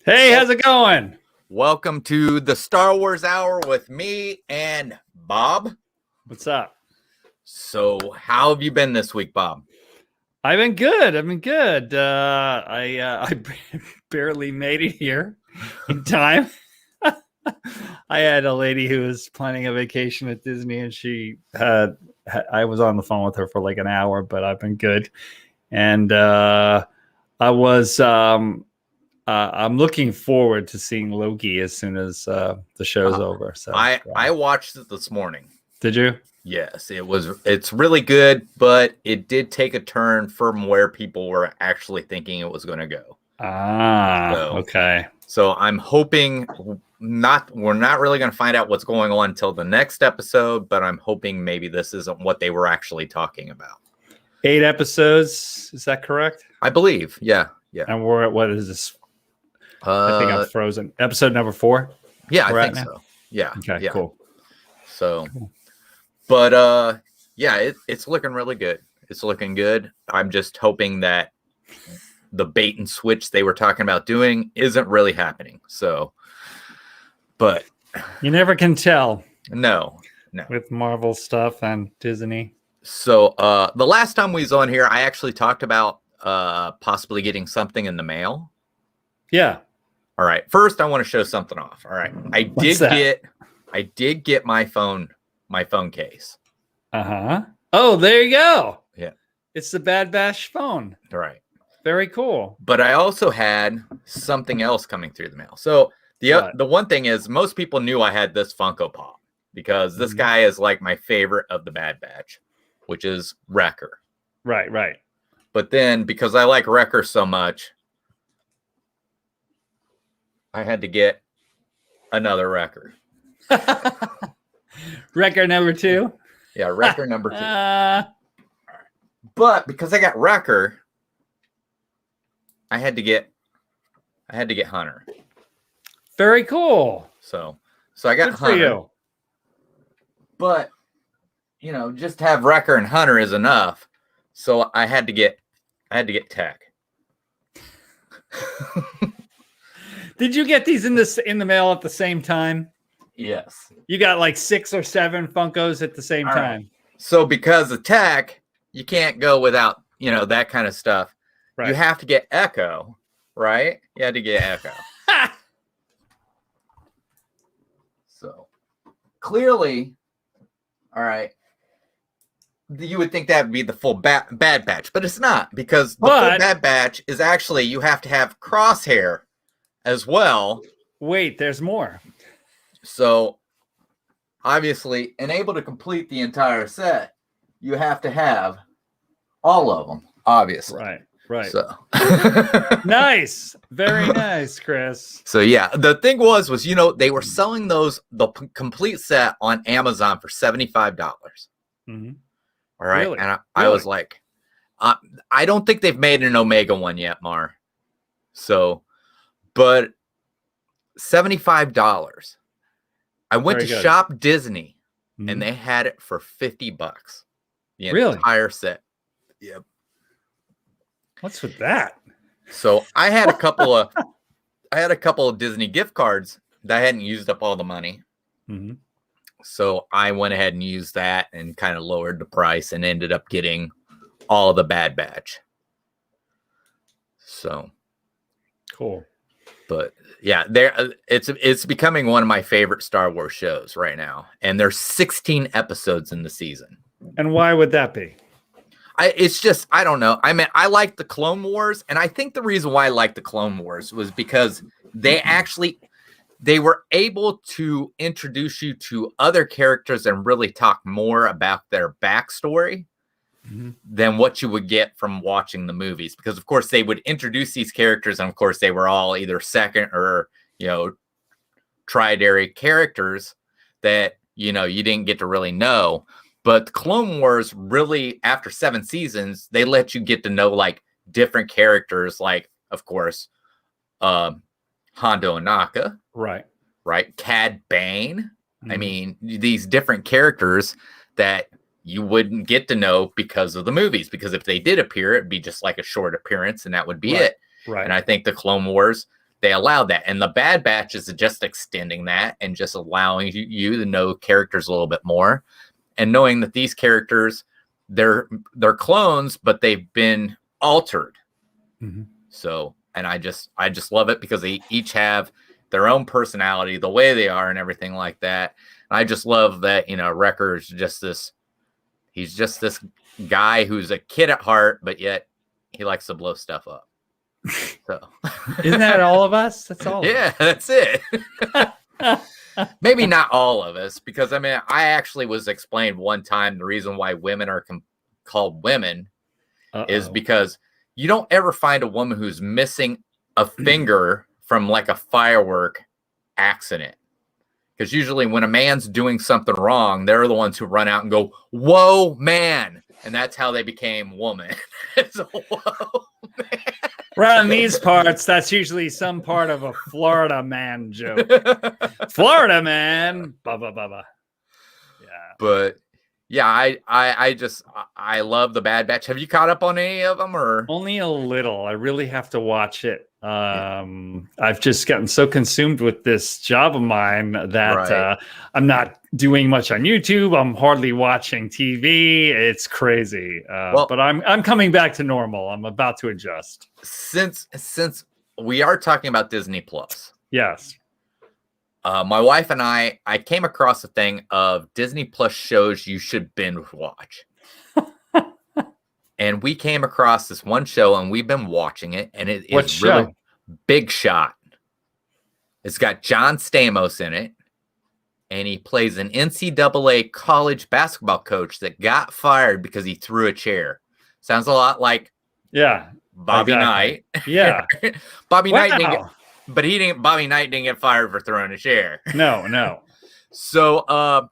Hey, how's it going? Welcome to the Star Wars Hour with me and Bob. What's up? So, how have you been this week, Bob? I've been good. I barely made it here in time. I had a lady who was planning a vacation at Disney, and I was on the phone with her for like an hour, but I've been good. And I'm looking forward to seeing Loki as soon as the show's over. So I watched it this morning. Did you? Yes, it's really good, but it did take a turn from where people were actually thinking it was going to go. Okay. So I'm hoping we're not really going to find out what's going on until the next episode, but I'm hoping maybe this isn't what they were actually talking about. 8 episodes, is that correct? I believe, yeah. And we're at, what is this? I think I'm frozen. Episode number 4? Yeah, I think so. Yeah. Okay, yeah. cool. So, but yeah, it's looking really good. It's looking good. I'm just hoping that the bait and switch they were talking about doing isn't really happening. So, but you never can tell. No. With Marvel stuff and Disney. So, the last time we was on here, I actually talked about possibly getting something in the mail. Yeah. All right. First, I want to show something off. All right. I did get my phone case. Oh, there you go. Yeah. It's the Bad Batch phone. All right. Very cool. But I also had something else coming through the mail. So the one thing is, most people knew I had this Funko Pop because this guy is like my favorite of the Bad Batch, which is Wrecker. Right. But then because I like Wrecker so much, I had to get another Wrecker. Wrecker number 2? Yeah, Wrecker number 2. But because I got Wrecker, I had to get Hunter. Very cool. So I got Good Hunter. for you. But just to have Wrecker and Hunter is enough. So I had to get Tech. Did you get these in the mail at the same time? Yes. You got like 6 or 7 Funkos at the same time. Right. So because of Tech, you can't go without, that kind of stuff. Right. You have to get Echo, right? You had to get Echo. So clearly, all right, you would think that would be the full Bad Batch, but it's not, because the full Bad Batch is actually, you have to have Crosshair as well. Wait, there's more. So obviously, and able to complete the entire set, you have to have all of them, obviously. Right. So nice. Very nice, Chris. So yeah, the thing was, they were selling the complete set on Amazon for $75. Mm-hmm. All right. Really? And I was like, I don't think they've made an Omega one yet, Mar. So, but $75. I went to Shop Disney, and they had it for $50. The entire set. Yep. What's with that? So I had a couple of Disney gift cards that I hadn't used up all the money. Mm-hmm. So I went ahead and used that and kind of lowered the price and ended up getting all of the Bad Batch. So cool. But yeah, it's becoming one of my favorite Star Wars shows right now. And there's 16 episodes in the season. And why would that be? I don't know. I mean, I like the Clone Wars, and I think the reason why I like the Clone Wars was because they were able to introduce you to other characters and really talk more about their backstory than what you would get from watching the movies. Because of course they would introduce these characters, and of course they were all either second or tridary characters that you didn't get to really know. But the Clone Wars, really, after 7 seasons, they let you get to know like different characters, like of course Hondo Ohnaka, right, Cad Bane. I mean, these different characters that you wouldn't get to know because of the movies, because if they did appear, it'd be just like a short appearance and that would be it. Right. And I think the Clone Wars, they allowed that. And the Bad Batch is just extending that and just allowing you to know characters a little bit more, and knowing that these characters, they're clones, but they've been altered. Mm-hmm. So, and I just love it because they each have their own personality, the way they are, and everything like that. And I just love that, Wrecker is just this. He's just this guy who's a kid at heart, but yet he likes to blow stuff up. So, isn't that all of us? That's all. Yeah, that's it. Maybe not all of us, because I actually was explained one time the reason why women are called women is because you don't ever find a woman who's missing a finger from like a firework accident. Because usually when a man's doing something wrong, they're the ones who run out and go, "Whoa, man." And that's how they became woman. It's a whoa, man. Around these parts, that's usually some part of a Florida man joke. Florida man. Bubba, bubba. Yeah. But yeah, I love the Bad Batch. Have you caught up on any of them, or? Only a little. I really have to watch it. I've just gotten so consumed with this job of mine that I'm not doing much on YouTube. I'm hardly watching TV. It's crazy. But I'm coming back to normal. I'm about to adjust. Since we are talking about Disney Plus. Yes. My wife and I came across a thing of Disney Plus shows you should binge watch. And we came across this one show, and we've been watching it, and it is really Big Shot. It's got John Stamos in it, and he plays an NCAA college basketball coach that got fired because he threw a chair. Sounds a lot like Bobby Knight. Yeah. Bobby Knight didn't get fired for throwing a chair. No. So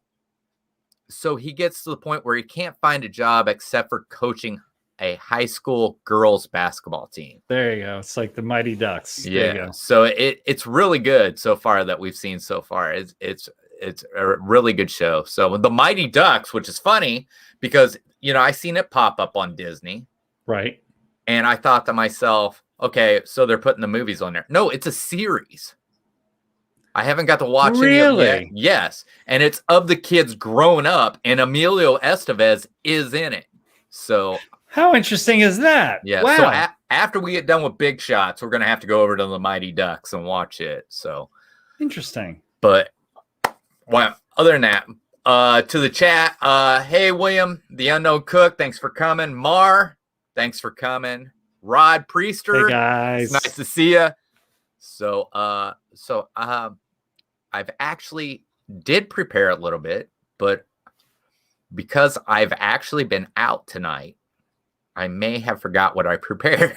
he gets to the point where he can't find a job except for coaching a high school girls basketball team. There you go. It's like the Mighty Ducks. Yeah. There you go. So it's really good so far that we've seen so far. It's a really good show. So the Mighty Ducks, which is funny because, I seen it pop up on Disney. Right. And I thought to myself, okay, so they're putting the movies on there. No, it's a series. I haven't got to watch any of it yet. Yes. And it's of the kids growing up, and Emilio Estevez is in it. So how interesting is that? Yeah. Wow. So after we get done with Big Shots, we're going to have to go over to the Mighty Ducks and watch it. So interesting. But other than that, to the chat, hey, William, the Unknown Cook, thanks for coming. Mar, thanks for coming. Rod Priester, hey guys, it's nice to see you. So I've actually did prepare a little bit, but because I've actually been out tonight, I may have forgot what I prepared.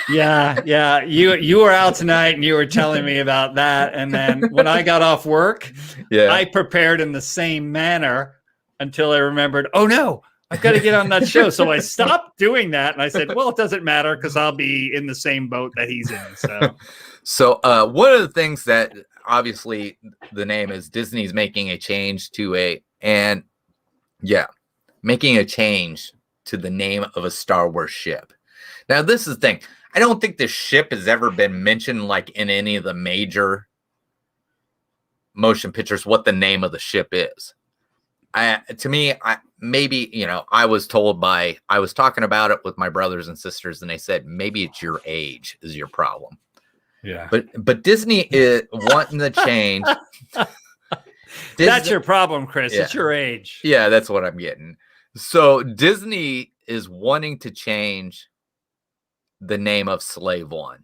Yeah. You were out tonight and you were telling me about that. And then when I got off work, I prepared in the same manner until I remembered, oh no, I've got to get on that show. So I stopped doing that. And I said, well, it doesn't matter because I'll be in the same boat that he's in. So one of the things that obviously the name is Disney's making a change making a change to the name of a Star Wars ship. Now, this is the thing. I don't think this ship has ever been mentioned like in any of the major motion pictures what the name of the ship is. I was talking about it with my brothers and sisters, and they said maybe it's your age is your problem. Yeah. But Disney is wanting to change. That's your problem, Chris. Yeah. It's your age. Yeah, that's what I'm getting. So Disney is wanting to change the name of Slave One.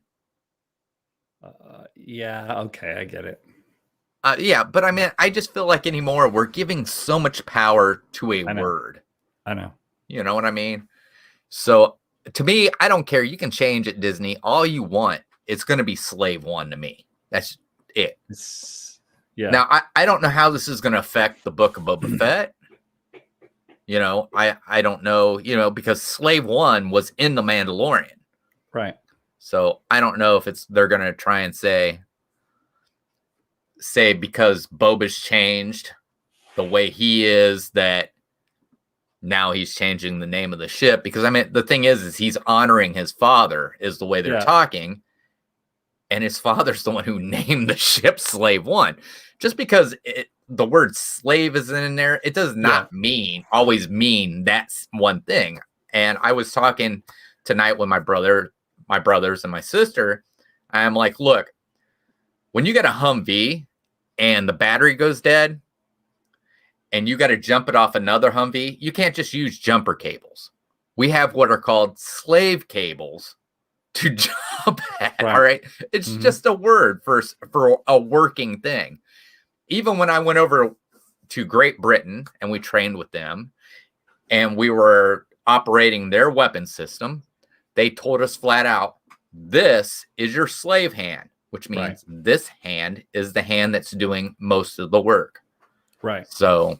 Okay, I get it. But I mean, I just feel like anymore we're giving so much power to a word. I know. You know what I mean? So to me, I don't care. You can change it, Disney, all you want. It's going to be Slave One to me. That's it. Now, I don't know how this is going to affect the book of Boba Fett. I don't know, because Slave One was in The Mandalorian. Right. So I don't know if they're going to try and say because Boba's changed the way he is that now he's changing the name of the ship. Because I mean, the thing is he's honoring his father is the way they're talking. and his father's the one who named the ship Slave One. Just because the word slave is in there, it does not always mean that's one thing. And I was talking tonight with my brothers and my sister. I'm like, look, when you get a Humvee and the battery goes dead and you got to jump it off another Humvee, you can't just use jumper cables. We have what are called slave cables to jump at. Right. All right. It's just a word for a working thing. Even when I went over to Great Britain and we trained with them and we were operating their weapon system, they told us flat out, this is your slave hand, which means this hand is the hand that's doing most of the work. Right. So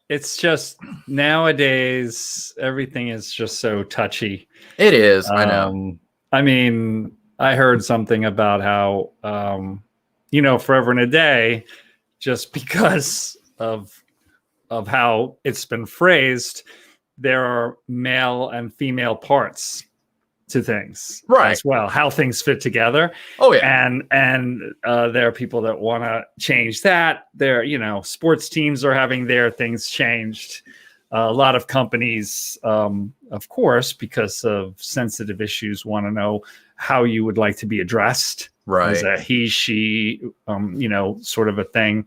it's just nowadays, everything is just so touchy. It is. I know. I mean, I heard something about how, forever and a day, just because of how it's been phrased, there are male and female parts to things as well, how things fit together. Oh yeah. And there are people that want to change that. There, sports teams are having their things changed. A lot of companies, of course, because of sensitive issues, want to know how you would like to be addressed. Right. As a he, she, sort of a thing.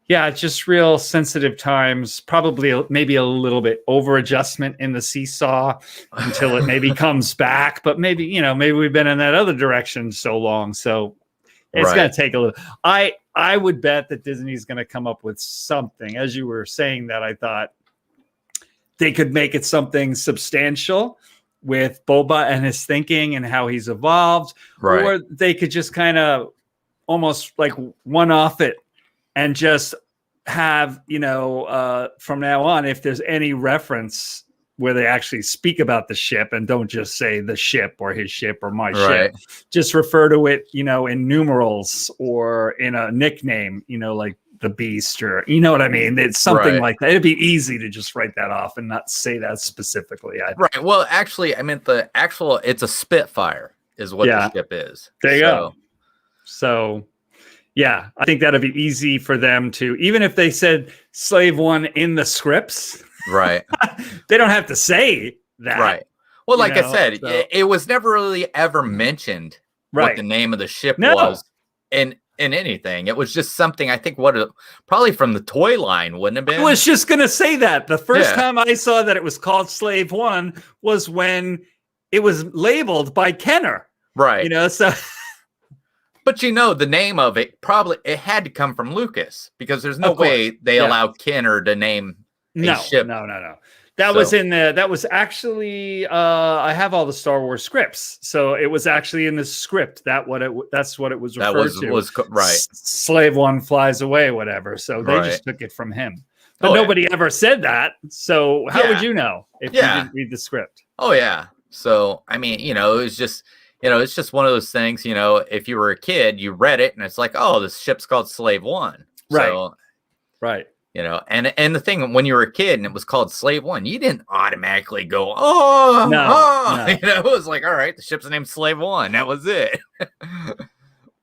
It's just real sensitive times, probably maybe a little bit over adjustment in the seesaw until it maybe comes back. But maybe we've been in that other direction so long. So it's going to take a little. I would bet that Disney's going to come up with something. As you were saying that, I thought they could make it something substantial with Boba and his thinking and how he's evolved. Right. Or they could just kind of almost like one-off it and just have, from now on, if there's any reference where they actually speak about the ship and don't just say the ship or his ship or my ship, just refer to it, in numerals or in a nickname, like the Beast or, you know what I mean? It's something like that. It'd be easy to just write that off and not say that specifically. Right. Well, actually, I meant it's a Spitfire is what the ship is. There you go. So, yeah, I think that'd be easy for them to, even if they said Slave One in the scripts, right? They don't have to say that, right? Well, like I said, it was never really ever mentioned what the name of the ship was in anything. It was just something, I think, probably from the toy line, wouldn't it have been? I was just gonna say that the first time I saw that it was called Slave One was when it was labeled by Kenner, right? So. But the name of it it had to come from Lucas because there's no way they allowed Kenner to name a ship. No. That was actually I have all the Star Wars scripts, so it was actually in the script that's what it was referred to. Was right. Slave One flies away, whatever. So they just took it from him. But nobody ever said that. So how would you know if you didn't read the script? Oh yeah. So I mean, it was just. It's just one of those things, if you were a kid, you read it and it's like, oh, this ship's called Slave One. Right. So, right. And the thing, when you were a kid and it was called Slave One, you didn't automatically go, no. It was like, all right, the ship's named Slave One. That was it.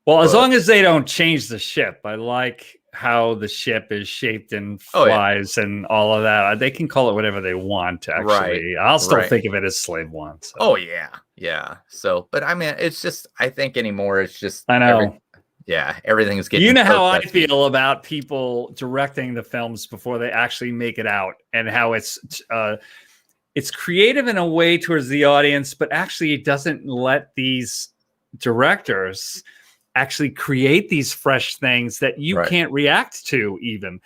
Well, as long as they don't change the ship, I like how the ship is shaped and flies and all of that. They can call it whatever they want, actually. I'll still think of it as Slave One. So. Oh, yeah. Yeah. So, but I mean, it's just, I think anymore, it's just. I know. Everything is getting. You know how I feel about people directing the films before they actually make it out and how it's creative in a way towards the audience, but actually it doesn't let these directors actually create these fresh things that you can't react to. Even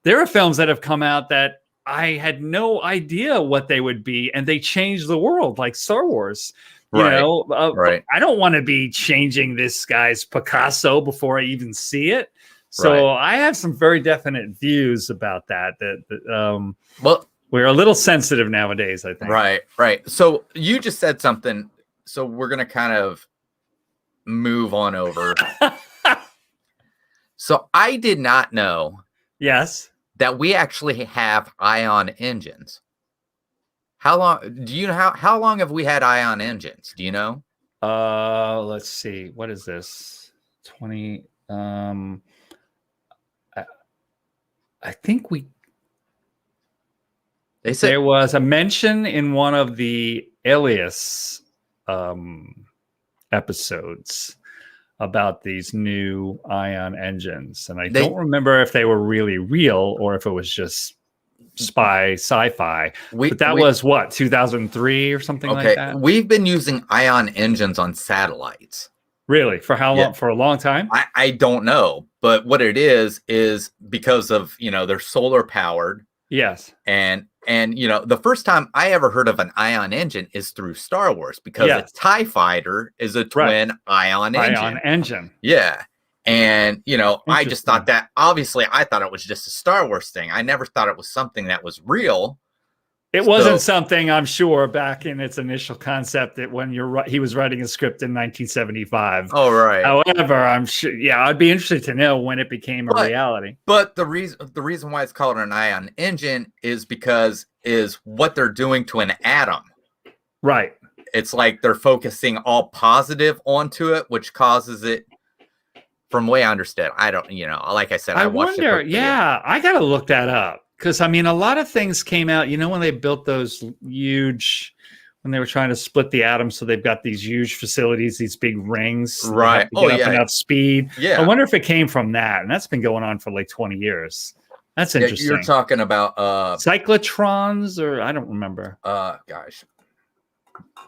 there are films that have come out that I had no idea what they would be, and they changed the world, like Star Wars. I don't want to be changing this guy's Picasso before I even see it. So I have some very definite views about that. Well, we're a little sensitive nowadays, I think. Right. So you just said something. So we're gonna kind of move on over. So I did not know. Yes. That we actually have ion engines. How long have we had ion engines? Do you know? Let's see. What is this? 20. I think They said there was a mention in one of the Alias episodes about these new ion engines, and I don't remember if they were really real or if it was just sci-fi. But that was what, 2003 or something like that? We've been using ion engines on satellites. Really? For how long? For a long time? I don't know, but what it is because of, they're solar powered. Yes. And the first time I ever heard of an ion engine is through Star Wars, because a TIE fighter is a twin ion engine. Yeah. And, I just thought that, obviously, I thought it was just a Star Wars thing. I never thought it was something that was real. It wasn't something, I'm sure, back in its initial concept that when he was writing a script in 1975. Oh, right. However, I'm sure, I'd be interested to know when it became a reality. But the reason why it's called an ion engine is because what they're doing to an atom. Right. It's like they're focusing all positive onto it, which causes it. From the way I understand, I don't, like I said, I wonder. Yeah, I got to look that up. Because, a lot of things came out, when they built those huge, when they were trying to split the atom, so they've got these huge facilities, these big rings. Right. To get up enough speed. Yeah. I wonder if it came from that. And that's been going on for like 20 years. That's interesting. You're talking about cyclotrons, or I don't remember. Gosh.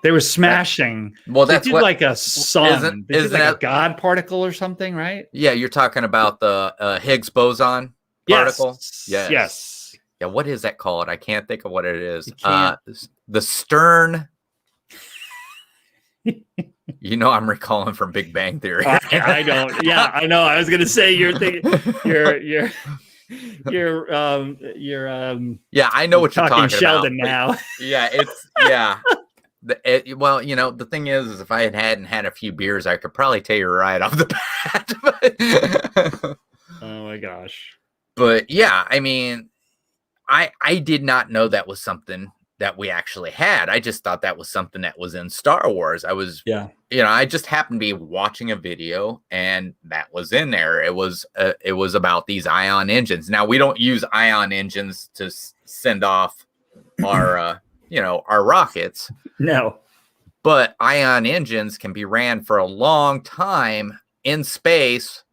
They were smashing. They did like a sun. They did like a God particle or something, right? Yeah, you're talking about the Higgs boson particle. Yes. Yeah, what is that called? I can't think of what it is. The Stern. I'm recalling from Big Bang Theory. I don't. Yeah, I know. I was gonna say you're thinking. You're. Yeah, I know what you're talking Sheldon about. Now. The thing is if I hadn't had a few beers, I could probably tell you right off the bat. Oh my gosh. But yeah, I did not know that was something that we actually had. I just thought that was something that was in Star Wars. I just happened to be watching a video and that was in there. It was about these ion engines. Now, we don't use ion engines to send off our our rockets. No. But ion engines can be ran for a long time in space,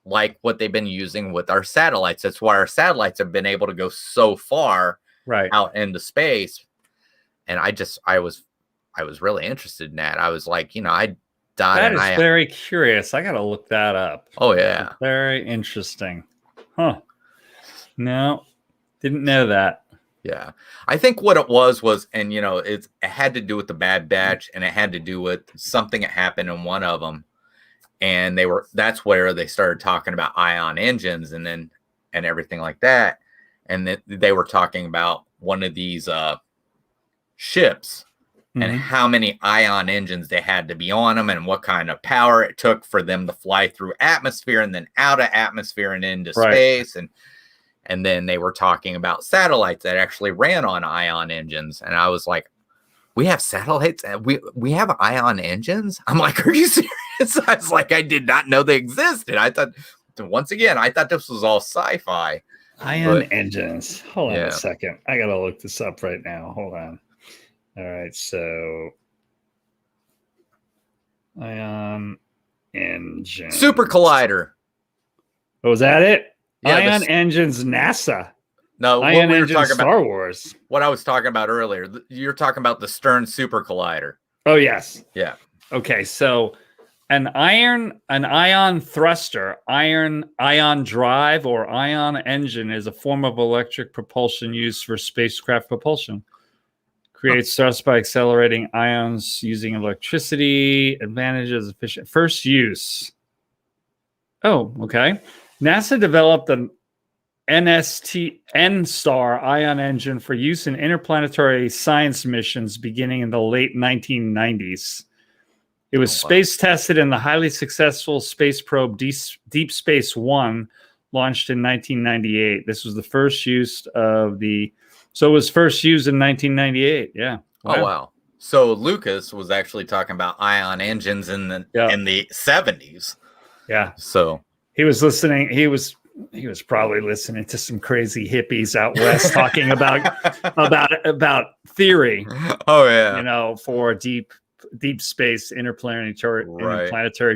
like what they've been using with our satellites. That's why our satellites have been able to go so far out into space. And I was really interested in that. I was like, that is very curious. I got to look that up. Oh, yeah. Very interesting. Huh. No, didn't know that. Yeah. I think what it was, and it had to do with the Bad Batch, and it had to do with something that happened in one of them. And that's where they started talking about ion engines and everything like that. And they were talking about one of these ships and how many ion engines they had to be on them and what kind of power it took for them to fly through atmosphere and then out of atmosphere and into space. And then they were talking about satellites that actually ran on ion engines. And I was like, we have satellites and we have ion engines? I'm like, are you serious? I was like, I did not know they existed. I thought, once again, this was all sci-fi. Ion engines. Hold on a second. I got to look this up right now. Hold on. All right. So ion engine. Super Collider. Oh, was that it? Yeah, ion engines, NASA. No, ion engines, Star Wars. What I was talking about earlier. You're talking about the Stern Super Collider. Oh, yes. Yeah. Okay, so an ion thruster, ion drive, or ion engine is a form of electric propulsion used for spacecraft propulsion. Creates thrust by accelerating ions using electricity. Advantages, efficient. First use. Oh, okay. NASA developed an N-STAR ion engine for use in interplanetary science missions beginning in the late 1990s. It was space tested in the highly successful space probe Deep Space One, launched in 1998. This was the first use of so it was first used in 1998. Yeah. Wow. Oh, wow. So Lucas was actually talking about ion engines in the 70s. Yeah. So he was listening. He was probably listening to some crazy hippies out west talking about theory. Oh yeah. You know, for deep space interplanetary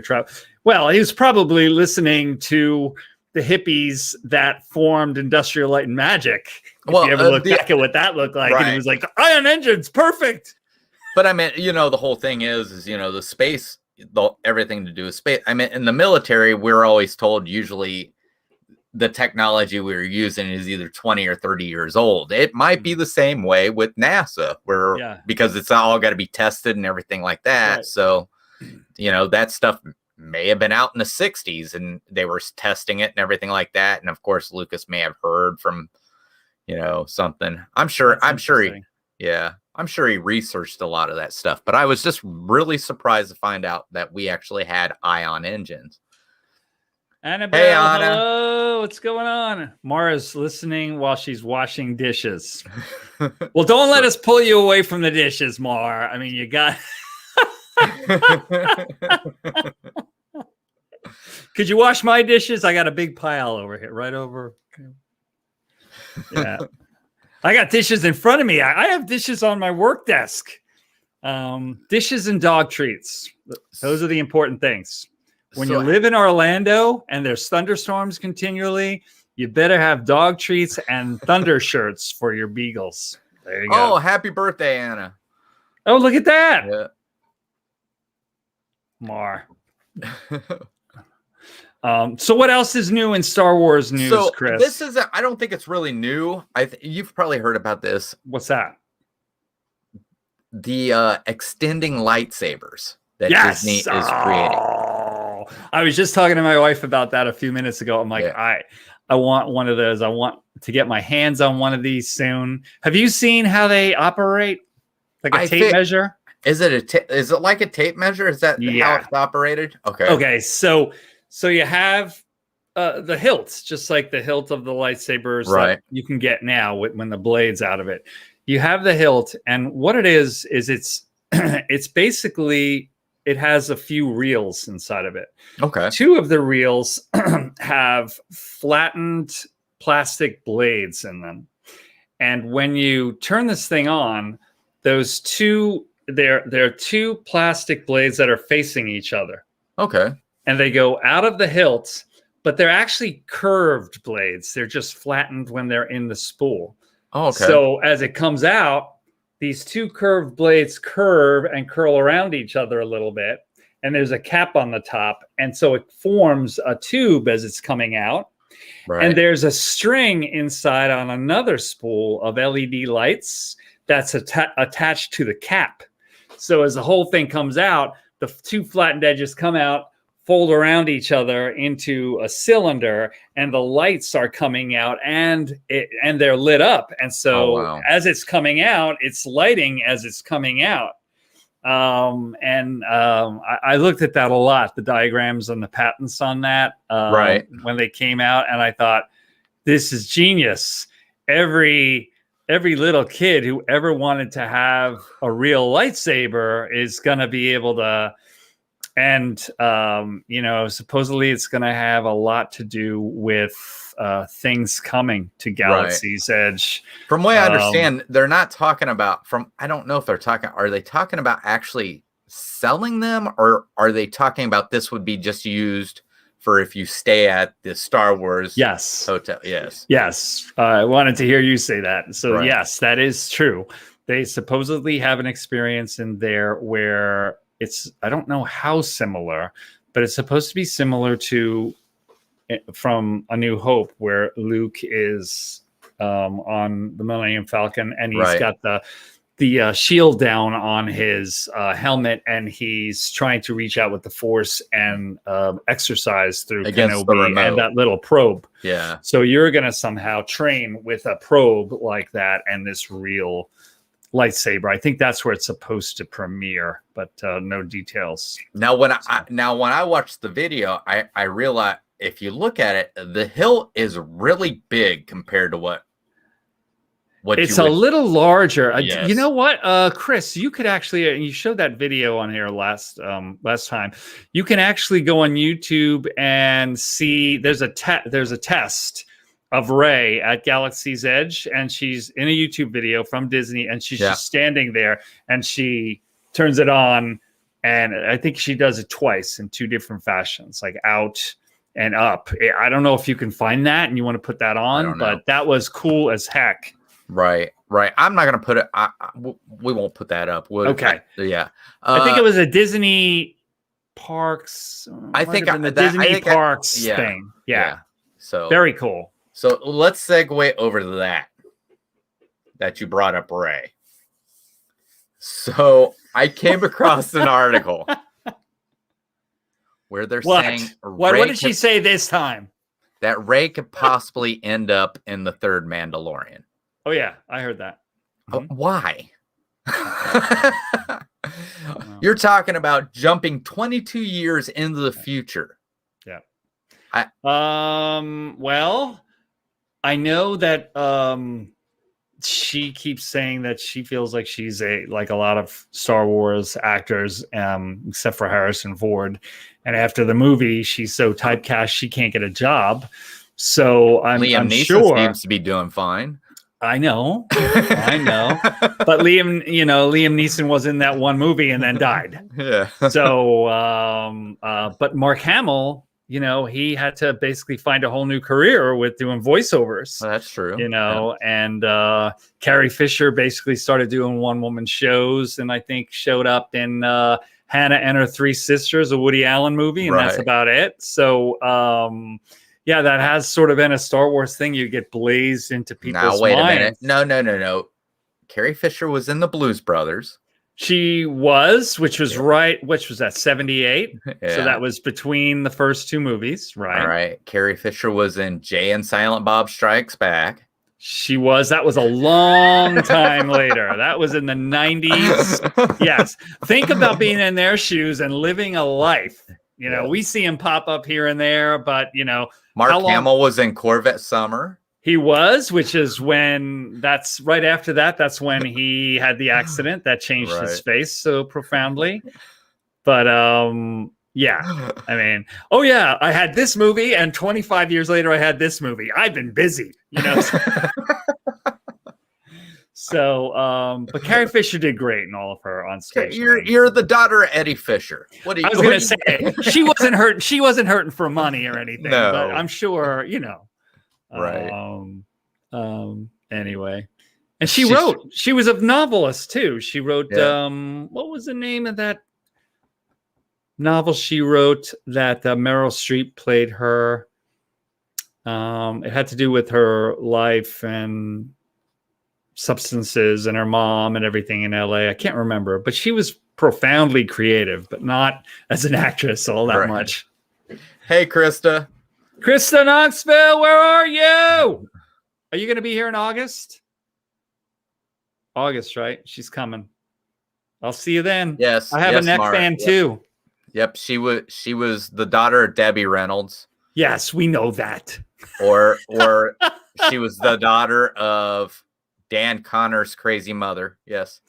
travel. Well, he was probably listening to the hippies that formed Industrial Light and Magic. If you ever look back at what that looked like, and he was like, ion engines, perfect. But I mean, you know, the whole thing is you know, the space, everything to do with space. I mean, in the military, we're always told usually the technology we're using is either 20 or 30 years old. It might be the same way with NASA, because it's all got to be tested and everything like that. Right. So, you know, that stuff may have been out in the 60s and they were testing it and everything like that. And of course, Lucas may have heard from, you know, something. I'm sure he researched a lot of that stuff, but I was just really surprised to find out that we actually had ion engines. Annabelle, hey, Anna. Hello, what's going on? Mara's listening while she's washing dishes. Well, don't let us pull you away from the dishes, Mara. I mean, you got... Could you wash my dishes? I got a big pile over here, right over. Yeah. I got dishes in front of me. I have dishes on my work desk. Dishes and dog treats. Those are the important things. When you live in Orlando and there's thunderstorms continually, you better have dog treats and thunder shirts for your beagles. There you go. Oh, happy birthday, Anna. Oh, look at that. Yeah. Mar. So what else is new in Star Wars news, Chris? This is I don't think it's really new. You've probably heard about this. What's that? The extending lightsabers that Disney is creating. I was just talking to my wife about that a few minutes ago. I'm like, I want one of those. I want to get my hands on one of these soon. Have you seen how they operate? Like a tape measure? Is it like a tape measure? Is that how it's operated? Okay. Okay. So you have the hilts, just like the hilt of the lightsabers that you can get now when the blade's out of it. You have the hilt, and what it is it's it's basically, it has a few reels inside of it. Okay. 2 of the reels have flattened plastic blades in them. And when you turn this thing on, those two, there are 2 plastic blades that are facing each other. Okay. And they go out of the hilt, but they're actually curved blades. They're just flattened when they're in the spool. Oh, okay. So as it comes out, these 2 curved blades curve and curl around each other a little bit. And there's a cap on the top. And so it forms a tube as it's coming out. Right. And there's a string inside on another spool of LED lights that's attached to the cap. So as the whole thing comes out, the 2 flattened edges come out, fold around each other into a cylinder, and the lights are coming out, and they're lit up. And so as it's coming out, it's lighting as it's coming out. I looked at that a lot, the diagrams and the patents on that when they came out, and I thought, this is genius. Every little kid who ever wanted to have a real lightsaber is going to be able to. And, supposedly it's going to have a lot to do with things coming to Galaxy's Edge. From what I understand, they're not talking about I don't know if are they talking about actually selling them, or are they talking about this would be just used for if you stay at the Star Wars hotel? Yes. I wanted to hear you say that. So yes, that is true. They supposedly have an experience in there where I don't know how similar, but it's supposed to be similar to from A New Hope, where Luke is on the Millennium Falcon, and he's got the shield down on his helmet, and he's trying to reach out with the Force and exercise through Kenobi and that little probe. Yeah. So you're going to somehow train with a probe like that and this real lightsaber. I think that's where it's supposed to premiere, but no details. Now, when I watched the video, I realized if you look at it, the hilt is really big compared to what It's a little larger. Yes. You know what, Chris? You could actually, you showed that video on here last time. You can actually go on YouTube and see. There's a test of Rey at Galaxy's Edge, and she's in a YouTube video from Disney, and she's just standing there, and she turns it on, and I think she does it twice in two different fashions, like out and up. I don't know if you can find that and you want to put that on, but that was cool as heck. Right. I'm not gonna put it. We won't put that up. Okay. Yeah. I think it was a Disney Parks. I think the Disney Parks thing. Yeah. So very cool. So let's segue over to that you brought up, Rey. So I came across an article where they're saying what did she say this time? That Rey could possibly end up in the third Mandalorian. Oh yeah, I heard that. Why? You're talking about jumping 22 years into the future. Yeah. Well, I know that she keeps saying that she feels like she's like a lot of Star Wars actors, except for Harrison Ford. And after the movie, she's so typecast she can't get a job. So I'm Neeson sure seems to be doing fine. I know. But Liam Neeson was in that one movie and then died. Yeah. So, but Mark Hamill, he had to basically find a whole new career with doing voiceovers. That's true. And Carrie Fisher basically started doing one-woman shows, and I think showed up in Hannah and Her Three Sisters, a Woody Allen movie, and that's about it. So, yeah, that has sort of been a Star Wars thing. You get blazed into people's minds. Now, wait a minute. No. Carrie Fisher was in the Blues Brothers. She was, which was that, 78? Yeah. So that was between the first two movies, right? All right. Carrie Fisher was in Jay and Silent Bob Strikes Back. She was. That was a long time later. That was in the 90s. Yes. Think about being in their shoes and living a life. We see him pop up here and there, but, Mark Hamill was in Corvette Summer. He was, which is that's right after that. That's when he had the accident that changed his face so profoundly. But yeah, I mean, I had this movie, and 25 years later, I had this movie. I've been busy, So, but Carrie Fisher did great in all of her on stage. You're the daughter of Eddie Fisher. I was going to say she wasn't hurting. She wasn't hurting for money or anything. No. But I'm sure Right. Anyway, and she was a novelist too. She wrote what was the name of that novel she wrote that Meryl Streep played her? It had to do with her life and substances and her mom and everything in LA. I can't remember, but she was profoundly creative, but not as an actress all that much. Hey, Krista Knoxville, where are you? Are you going to be here in August? August, right? She's coming. I'll see you then. Yes. I have a neck fan too. Yep. She was the daughter of Debbie Reynolds. Yes, we know that. Or she was the daughter of Dan Connor's crazy mother. Yes.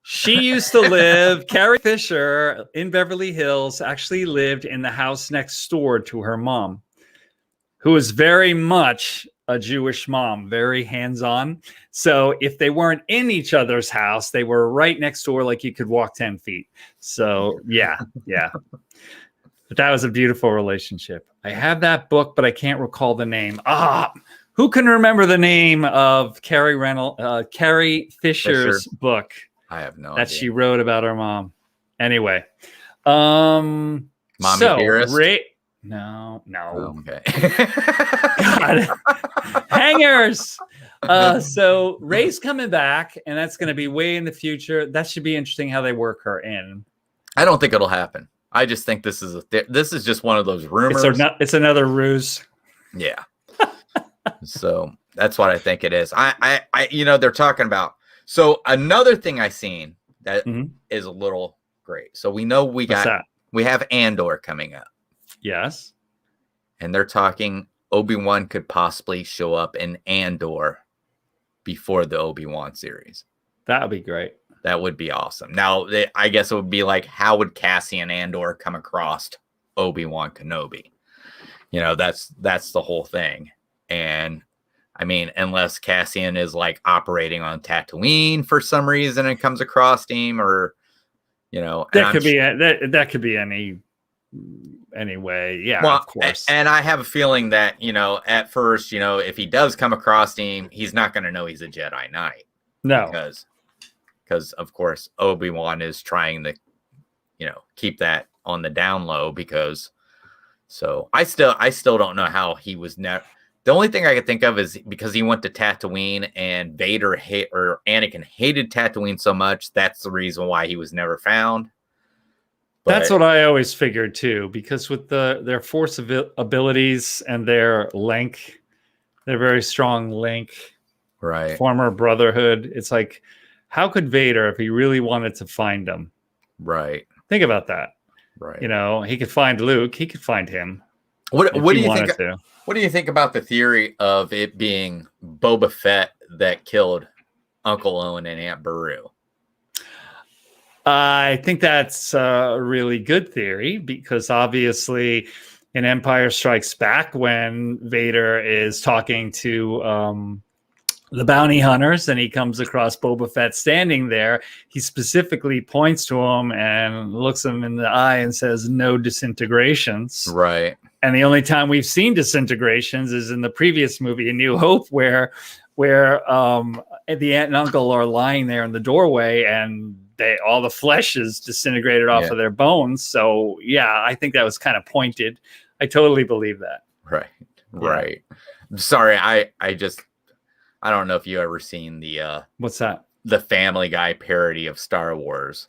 She used to live, Carrie Fisher in Beverly Hills actually lived in the house next door to her mom, who was very much a Jewish mom, very hands-on. So if they weren't in each other's house, they were right next door, like you could walk 10 feet. So yeah. But that was a beautiful relationship. I have that book, but I can't recall the name. Who can remember the name of Carrie Fisher's book? I have no idea. She wrote about her mom. Anyway. Mommy Dearest? No. Oh, okay. God. Hangers. So Rey's coming back, and that's going to be way in the future. That should be interesting how they work her in. I don't think it'll happen. I just think this is just one of those rumors. It's another ruse. Yeah. So that's what I think it is. I they're talking about. So another thing I seen that is a little great. So we know we have Andor coming up. Yes. And they're talking Obi-Wan could possibly show up in Andor before the Obi-Wan series. That would be great. That would be awesome. Now, I guess it would be like, how would Cassian Andor come across Obi-Wan Kenobi? You know, that's the whole thing. And I mean, unless Cassian is like operating on Tatooine for some reason and comes across him, or you know, that could be any way. Yeah, well, of course. And I have a feeling that, you know, at first, you know, if he does come across him, he's not going to know he's a Jedi Knight. No, because of course Obi-Wan is trying to, you know, keep that on the down low. Because so I still don't know how he was never. The only thing I could think of is because he went to Tatooine and Anakin hated Tatooine so much. That's the reason why he was never found. But that's what I always figured too, because with their force abilities and their link, their very strong link, right, former brotherhood. It's like, how could Vader, if he really wanted to find him, right? Think about that. Right. You know, he could find Luke. He could find him. What do you think? What do you think about the theory of it being Boba Fett that killed Uncle Owen and Aunt Beru? I think that's a really good theory, because obviously in Empire Strikes Back, when Vader is talking to the bounty hunters and he comes across Boba Fett standing there, he specifically points to him and looks him in the eye and says, "No disintegrations." Right. And the only time we've seen disintegrations is in the previous movie, A New Hope, where the aunt and uncle are lying there in the doorway and all the flesh is disintegrated off of their bones. So yeah, I think that was kind of pointed. I totally believe that. Right. Right. Yeah. Sorry, I don't know if you ever seen the what's that? The Family Guy parody of Star Wars.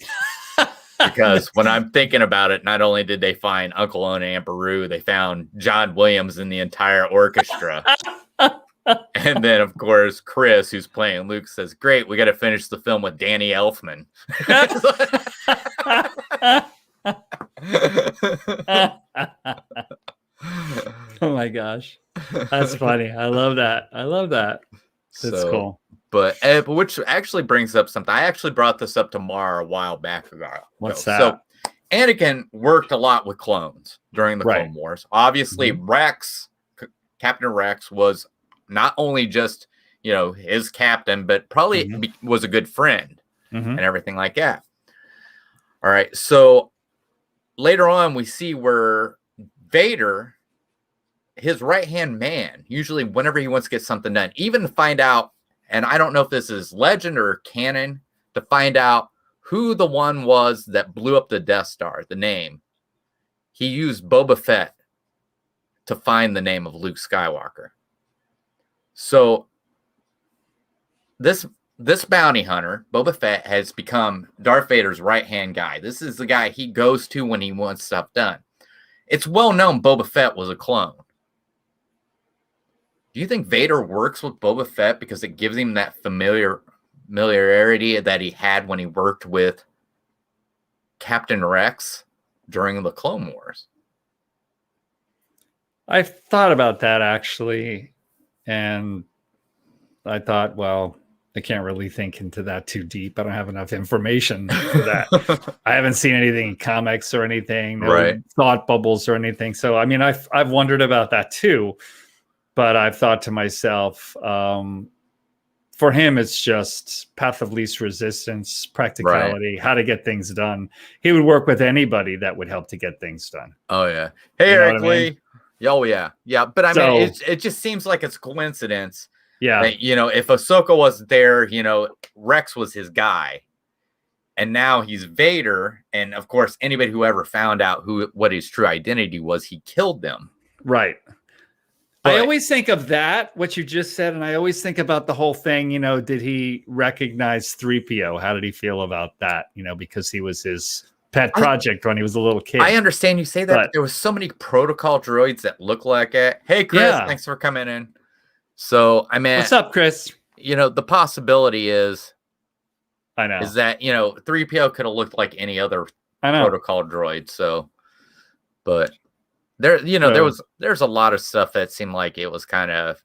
Because when I'm thinking about it, not only did they find Uncle Owen and Aunt Beru, they found John Williams in the entire orchestra. And then, of course, Chris, who's playing Luke, says, "Great, we got to finish the film with Danny Elfman." Oh my gosh, that's funny. I love that. That's cool. But which actually brings up something. I actually brought this up to Mara a while back ago. What's that? So Anakin worked a lot with clones during the Clone Wars. Obviously, Rex, Captain Rex, was not only just, you know, his captain, but probably was a good friend and everything like that. All right. So later on, we see where Vader, his right-hand man, usually whenever he wants to get something done, even to find out, and I don't know if this is legend or canon, to find out who the one was that blew up the Death Star, the name. He used Boba Fett to find the name of Luke Skywalker. So this bounty hunter, Boba Fett, has become Darth Vader's right-hand guy. This is the guy he goes to when he wants stuff done. It's well known Boba Fett was a clone. Do you think Vader works with Boba Fett because it gives him that familiarity that he had when he worked with Captain Rex during the Clone Wars? I've thought about that, actually. And I thought, well, I can't really think into that too deep. I don't have enough information for that. I haven't seen anything in comics or anything, no thought bubbles or anything. So, I mean, I've wondered about that too. But I've thought to myself, for him, it's just path of least resistance, practicality, how to get things done. He would work with anybody that would help to get things done. Oh, yeah. Hey, Eric Lee. Oh, yeah. Yeah. But I mean, it just seems like it's coincidence. Yeah. That, you know, if Ahsoka wasn't there, you know, Rex was his guy. And now he's Vader. And of course, anybody who ever found out what his true identity was, he killed them. Right. I always think of that, what you just said, and I always think about the whole thing, you know, did he recognize 3PO? How did he feel about that? You know, because he was his pet project when he was a little kid. I understand you say that, but there was so many protocol droids that look like it. Hey, Chris, thanks for coming in. So, I mean, what's up, Chris? You know, the possibility is, I know, is that, you know, 3PO could have looked like any other protocol droid. So, but there, you know, there's a lot of stuff that seemed like it was kind of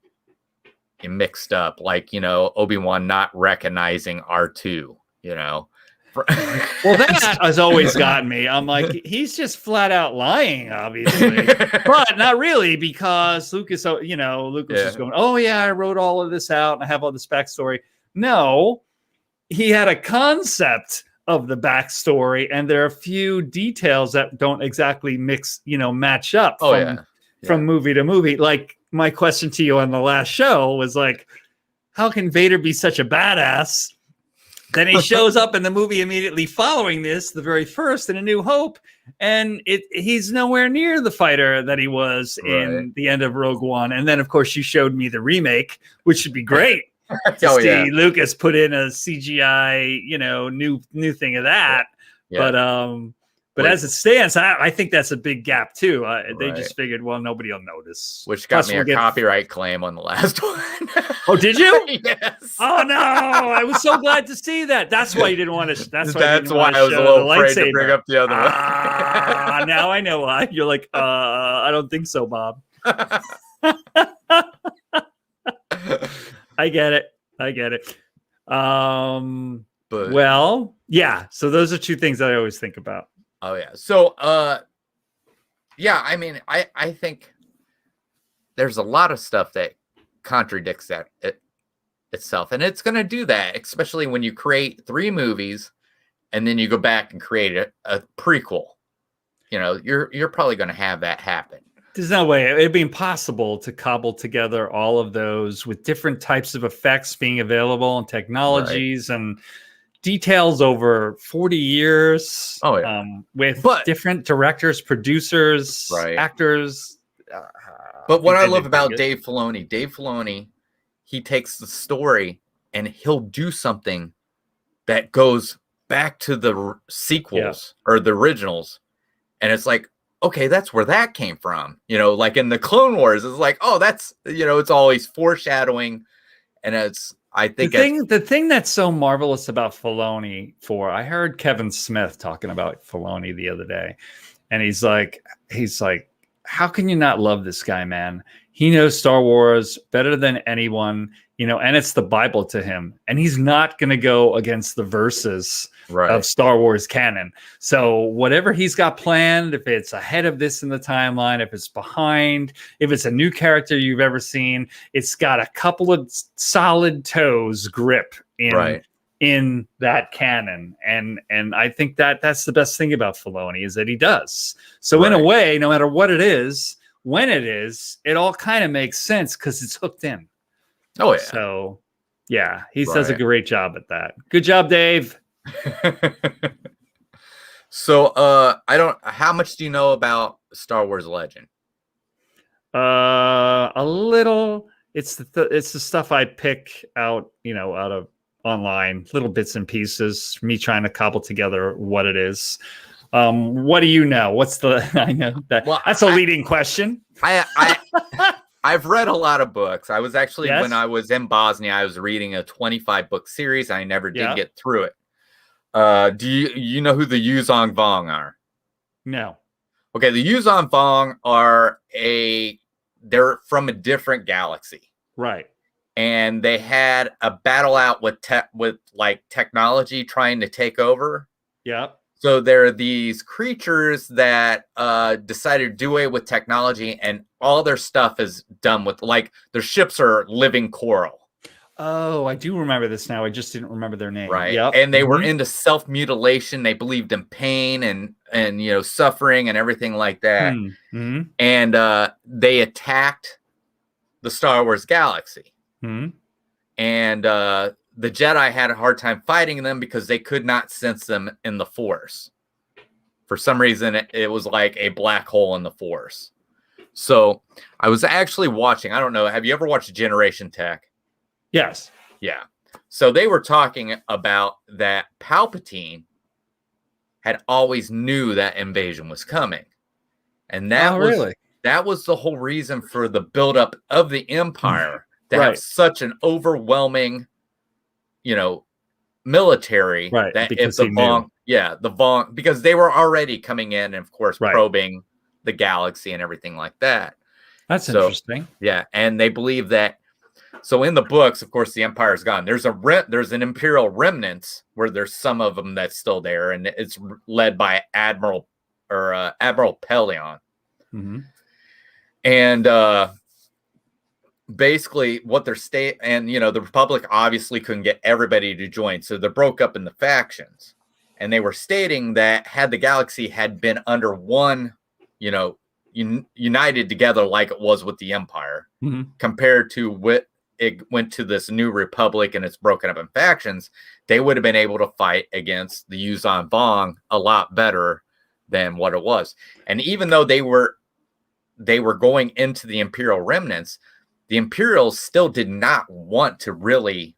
mixed up, like, Obi-Wan not recognizing R2, Well, that has always gotten me. I'm like, he's just flat out lying, obviously, but not really, because Lucas is going, oh yeah, I wrote all of this out and I have all this backstory. No, he had a concept of the backstory, and there are a few details that don't exactly match up from movie to movie. Like, my question to you on the last show was like, how can Vader be such a badass? Then he shows up in the movie immediately following this, the very first in A New Hope, and he's nowhere near the fighter that he was in the end of Rogue One. And then, of course, you showed me the remake, which should be great. Lucas put in a CGI, new thing of that. Yeah. But as it stands, I think that's a big gap too. They just figured, well, nobody will notice. Which got me a copyright claim on the last one. Oh, did you? Yes. Oh no! I was so glad to see that. That's why you didn't want to. That's why I was a little afraid to bring up the other one. Now I know why. You're like, I don't think so, Bob. I get it. Well, yeah. So those are two things that I always think about. Oh yeah. So I mean, I think there's a lot of stuff that contradicts that itself, and it's going to do that, especially when you create 3 movies and then you go back and create a prequel. You're probably going to have that happen. There's no way. It'd be impossible to cobble together all of those with different types of effects being available and technologies and details over 40 years. With different directors, producers, actors. But what I love about Dave Filoni, he takes the story and he'll do something that goes back to the sequels or the originals. And it's like, okay, that's where that came from. Like in the Clone Wars, it's like, oh, that's, it's always foreshadowing. And I think the thing that's so marvelous about Filoni I heard Kevin Smith talking about Filoni the other day, and he's like, how can you not love this guy, man? He knows Star Wars better than anyone, and it's the Bible to him, and he's not going to go against the verses of Star Wars canon. So whatever he's got planned, if it's ahead of this in the timeline, if it's behind, if it's a new character you've ever seen, it's got a couple of solid toes grip in that canon. And I think that's the best thing about Filoni, is that he does. So in a way, no matter what it is, when it is, it all kind of makes sense because it's hooked in. Oh yeah. So yeah, he does a great job at that. Good job, Dave. So how much do you know about Star Wars Legend? A little. It's the stuff I pick out, out of online, little bits and pieces, me trying to cobble together what it is. What do you know? What's the I know that that's a leading question. I've read a lot of books. I was actually when I was in Bosnia, I was reading a 25 book series. I never did get through it. Do you know who the Yuzong Vong are? No. Okay, the Yuzong Vong are they're from a different galaxy. Right. And they had a battle out with technology trying to take over. Yep. So there are these creatures that decided to do away with technology, and all their stuff is done with, their ships are living coral. Oh, I do remember this now. I just didn't remember their name. Right. Yep. And they were into self-mutilation. They believed in pain and suffering and everything like that. Mm-hmm. And they attacked the Star Wars galaxy. Mm-hmm. And the Jedi had a hard time fighting them because they could not sense them in the Force. For some reason, it was like a black hole in the Force. So I was actually watching, I don't know, have you ever watched Generation Tech? Yes. Yeah. So they were talking about that Palpatine had always knew that invasion was coming. And that was the whole reason for the buildup of the Empire to have such an overwhelming, military that if the Vong, because they were already coming in and of course probing the galaxy and everything like that. That's interesting. Yeah. And they believe that So in the books, of course, the Empire's gone. There's an Imperial remnants where there's some of them that's still there, and it's led by Admiral Pelion. Mm-hmm. And basically, what they're and the Republic obviously couldn't get everybody to join, so they broke up in the factions, and they were stating that had the galaxy had been under one, united together like it was with the Empire, compared to what it went to this new Republic and it's broken up in factions, they would have been able to fight against the Yuuzhan Vong a lot better than what it was. And even though they were going into the Imperial remnants, the Imperials still did not want to really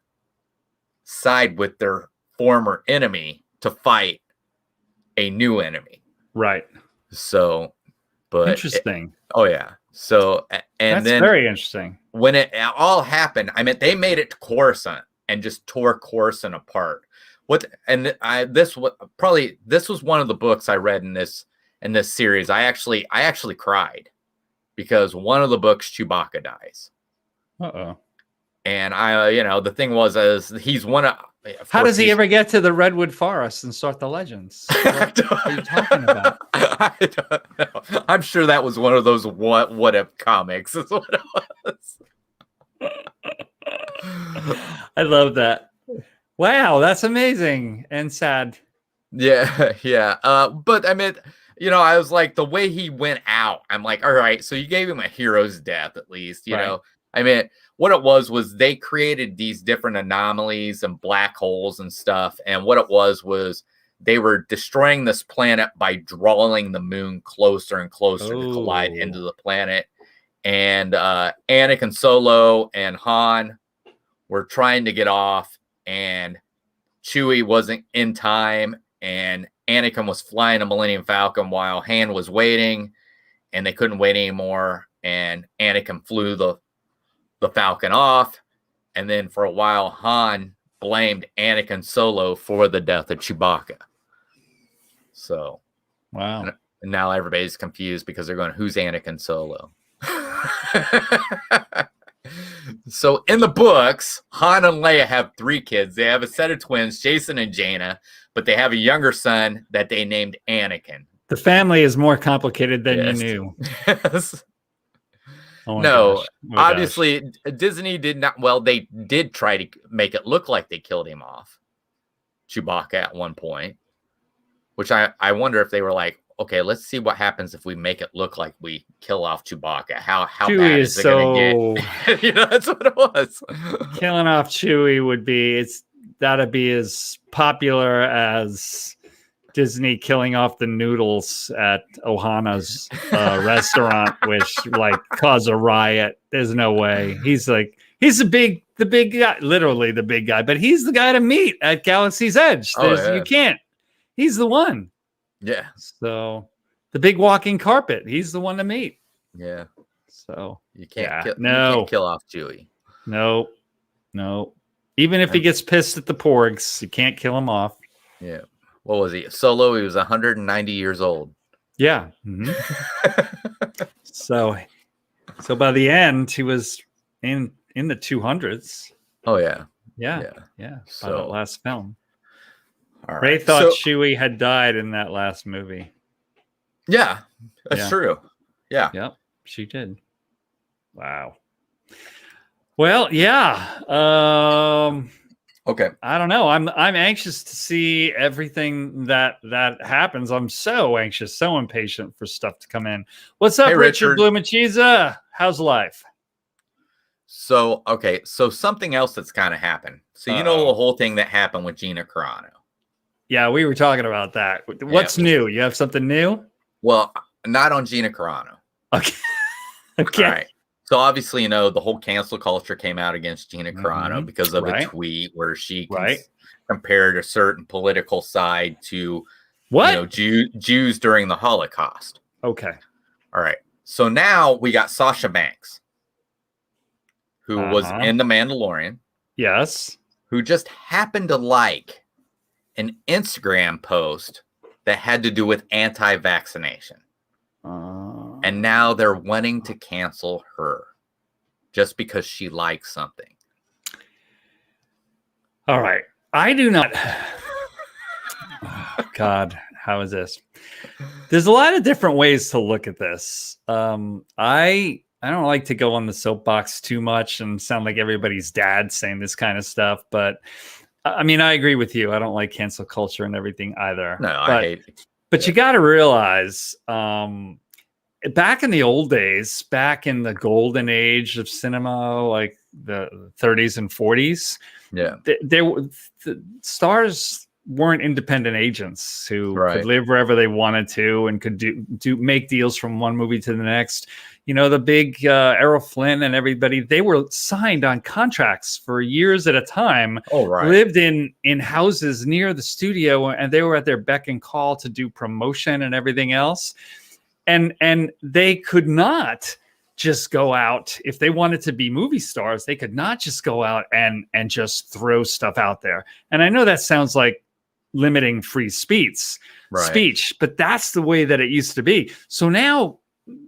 side with their former enemy to fight a new enemy. Right. So, but interesting. Oh yeah. So, and that's then very interesting. When it all happened, I mean, they made it to Coruscant and just tore Coruscant apart. This was one of the books I read in this series. I actually cried because one of the books Chewbacca dies. Uh-oh. And the thing was he's one of. How does he ever get to the Redwood Forest and start the legends? What are you talking about? I don't know. I'm sure that was one of those what if comics. Is what it was. I love that. Wow, that's amazing and sad. Yeah, yeah. But I mean, I was like, the way he went out, I'm like, all right, so you gave him a hero's death at least, you know. I mean, what it was they created these different anomalies and black holes and stuff. And what it was they were destroying this planet by drawing the moon closer and closer to collide into the planet. And Anakin Solo and Han were trying to get off, and Chewie wasn't in time, and Anakin was flying a Millennium Falcon while Han was waiting, and they couldn't wait anymore. And Anakin flew the Falcon off, and then for a while Han blamed Anakin Solo for the death of Chewbacca. So wow. And now everybody's confused because they're going, who's Anakin Solo? So in the books, Han and Leia have 3 kids. They have a set of twins, Jason and Jaina, but they have a younger son that they named Anakin. The family is more complicated than you knew. Yes. Oh no, obviously Disney did not. Well, they did try to make it look like they killed him off, Chewbacca, at one point, which I wonder if they were like, okay, let's see what happens if we make it look like we kill off Chewbacca. How Chewie bad is it going to get? That's what it was. Killing off Chewie would be that'd be as popular as Disney killing off the noodles at Ohana's restaurant, which caused a riot. There's no way. He's the big guy, literally the big guy, but he's the guy to meet at Galaxy's Edge. You can't. He's the one. Yeah. So the big walking carpet. He's the one to meet. Yeah. So you can't kill off Chewie. No. Even if he gets pissed at the porgs, you can't kill him off. Yeah. What was he? Solo, he was 190 years old. Yeah. Mm-hmm. So by the end, he was in the 200s. Oh, yeah. Yeah. So by that last film. All right. Ray thought Chewie had died in that last movie. Yeah, that's true. Yeah. Yep, she did. Wow. Well, yeah. Okay. I don't know. I'm anxious to see everything that happens. I'm so anxious, so impatient for stuff to come in. What's up, Richard Blumencheese? How's life? So something else that's kind of happened. So the whole thing that happened with Gina Carano. Yeah, we were talking about that. What's new? You have something new? Well, not on Gina Carano. Okay. Okay. All right. So obviously, the whole cancel culture came out against Gina Carano because of a tweet where she compared a certain political side to Jews during the Holocaust. Okay. All right. So now we got Sasha Banks, who was in The Mandalorian. Yes. Who just happened to like an Instagram post that had to do with anti-vaccination. And now they're wanting to cancel her. just because she likes something. All right. I do not. Oh, God, how is this? There's a lot of different ways to look at this. I don't like to go on the soapbox too much and sound like everybody's dad saying this kind of stuff, but I mean, I agree with you. I don't like cancel culture and everything either. No, I hate it. But you got to realize, back in the old days, back in the golden age of cinema, like the 30s and 40s, the stars weren't independent agents who could live wherever they wanted to and could do make deals from one movie to the next. You know, the big Errol Flynn and everybody, they were signed on contracts for years at a time, lived in houses near the studio, and they were at their beck and call to do promotion and everything else. And they could not just go out if they wanted to be movie stars. They could not just go out and just throw stuff out there. And I know that sounds like limiting free speech, but that's the way that it used to be. So now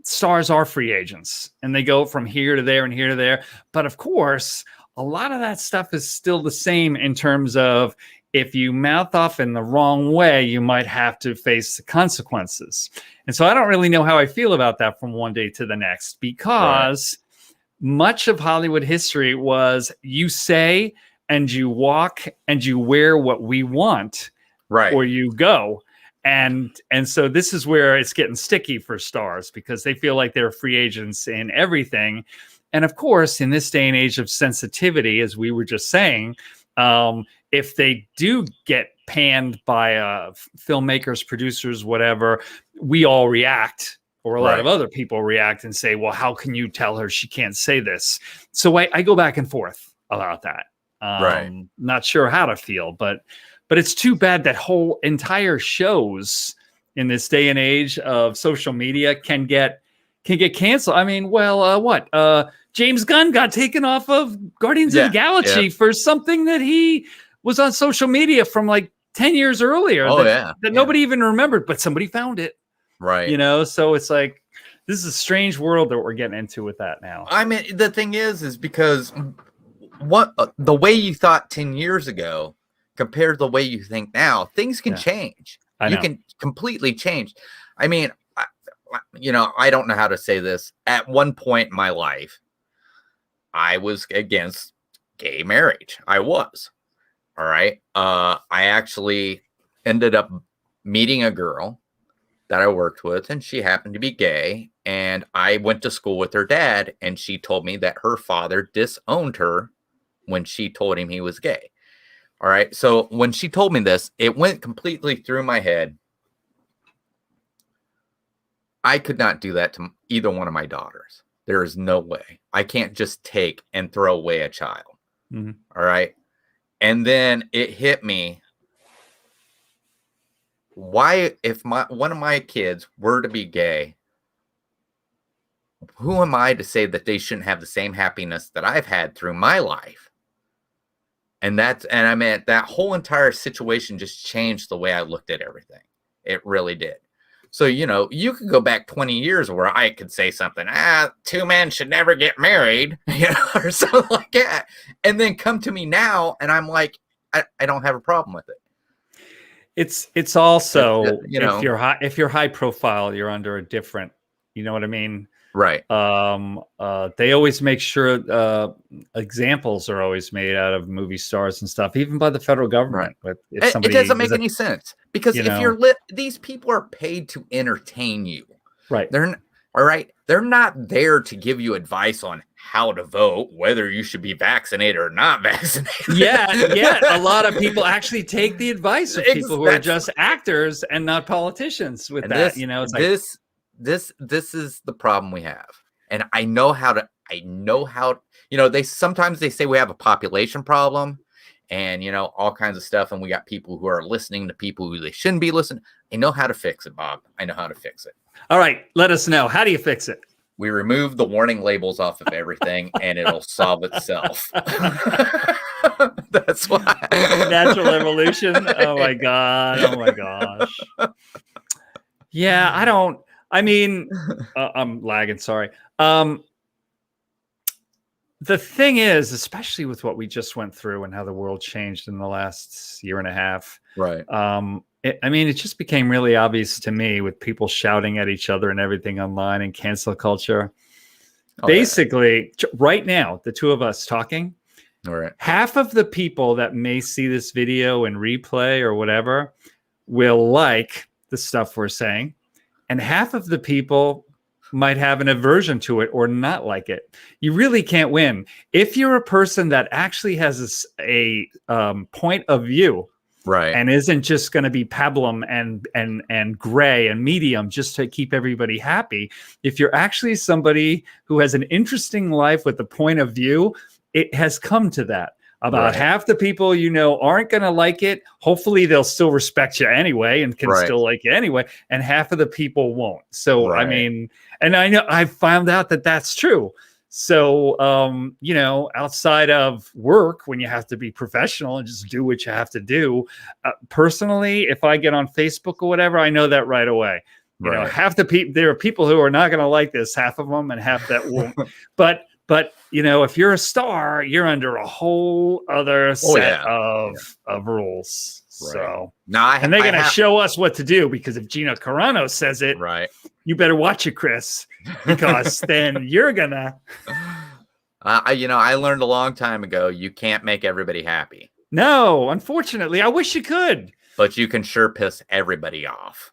stars are free agents and they go from here to there and here to there. But of course, a lot of that stuff is still the same in terms of if you mouth off in the wrong way, you might have to face the consequences. And so I don't really know how I feel about that from one day to the next, because much of Hollywood history was you say and you walk and you wear what we want, or you go. And so this is where it's getting sticky for stars, because they feel like they're free agents in everything. And of course, in this day and age of sensitivity, as we were just saying, if they do get panned by filmmakers, producers, whatever, we all react, or a lot of other people react and say, well, how can you tell her she can't say this? So I go back and forth about that. Not sure how to feel, but it's too bad that whole entire shows in this day and age of social media can get canceled. I mean, well, James Gunn got taken off of Guardians of the Galaxy for something that he was on social media from like 10 years earlier that nobody even remembered, but somebody found it. You know, so it's like, this is a strange world that we're getting into with that now. I mean, the thing is because the way you thought 10 years ago compared to the way you think now, things can change. You can completely change. I mean, I don't know how to say this. At one point in my life, I was against gay marriage. I was. All right. I actually ended up meeting a girl that I worked with, and she happened to be gay. And I went to school with her dad, and she told me that her father disowned her when she told him he was gay. All right. So when she told me this, it went completely through my head. I could not do that to either one of my daughters. There is no way. I can't just take and throw away a child. All right. And then it hit me. Why, if one of my kids were to be gay, who am I to say that they shouldn't have the same happiness that I've had through my life? And I mean, that whole entire situation just changed the way I looked at everything. It really did. So, you could go back 20 years where I could say something, two men should never get married, or something like that. And then come to me now, and I'm like, I don't have a problem with it. It's also, if you're high profile, you're under a different, you know what I mean? Right. They always make sure examples are always made out of movie stars and stuff, even by the federal government. Right. It doesn't make any sense, because if you're these people are paid to entertain you. Right. They're not there to give you advice on how to vote, whether you should be vaccinated or not vaccinated. A lot of people actually take the advice of people who are just actors and not politicians with that. It's this is the problem we have. And I know how they sometimes they say we have a population problem and all kinds of stuff, and we got people who are listening to people who they shouldn't be listening. I know how to fix it, Bob. I know how to fix it. All right, let us know. How do you fix it? We remove the warning labels off of everything and it'll solve itself. That's why. Natural evolution. Oh my gosh. Yeah, I'm lagging. Sorry. the thing is, especially with what we just went through and how the world changed in the last year and a half, Right. it just became really obvious to me with people shouting at each other and everything online and cancel culture. Basically, right now, the two of us talking, half of the people that may see this video and replay or whatever will like the stuff we're saying, and half of the people might have an aversion to it or not like it. You really can't win. If you're a person that actually has a point of view, right, and isn't just going to be pablum and gray and medium just to keep everybody happy, if you're actually somebody who has an interesting life with a point of view, it has come to that. About half the people aren't going to like it. Hopefully they'll still respect you anyway and can still like you anyway. And half of the people won't. So, and I know I've found out that that's true. So, outside of work, when you have to be professional and just do what you have to do, personally, if I get on Facebook or whatever, I know that right away. You know, half the people, there are people who are not going to like this, half of them, and half that won't. But if you're a star, you're under a whole other set of rules. Right. So and they're going to show us what to do, because if Gina Carano says it, you better watch it, Chris, because then you're gonna. I learned a long time ago, you can't make everybody happy. No, unfortunately, I wish you could. But you can sure piss everybody off.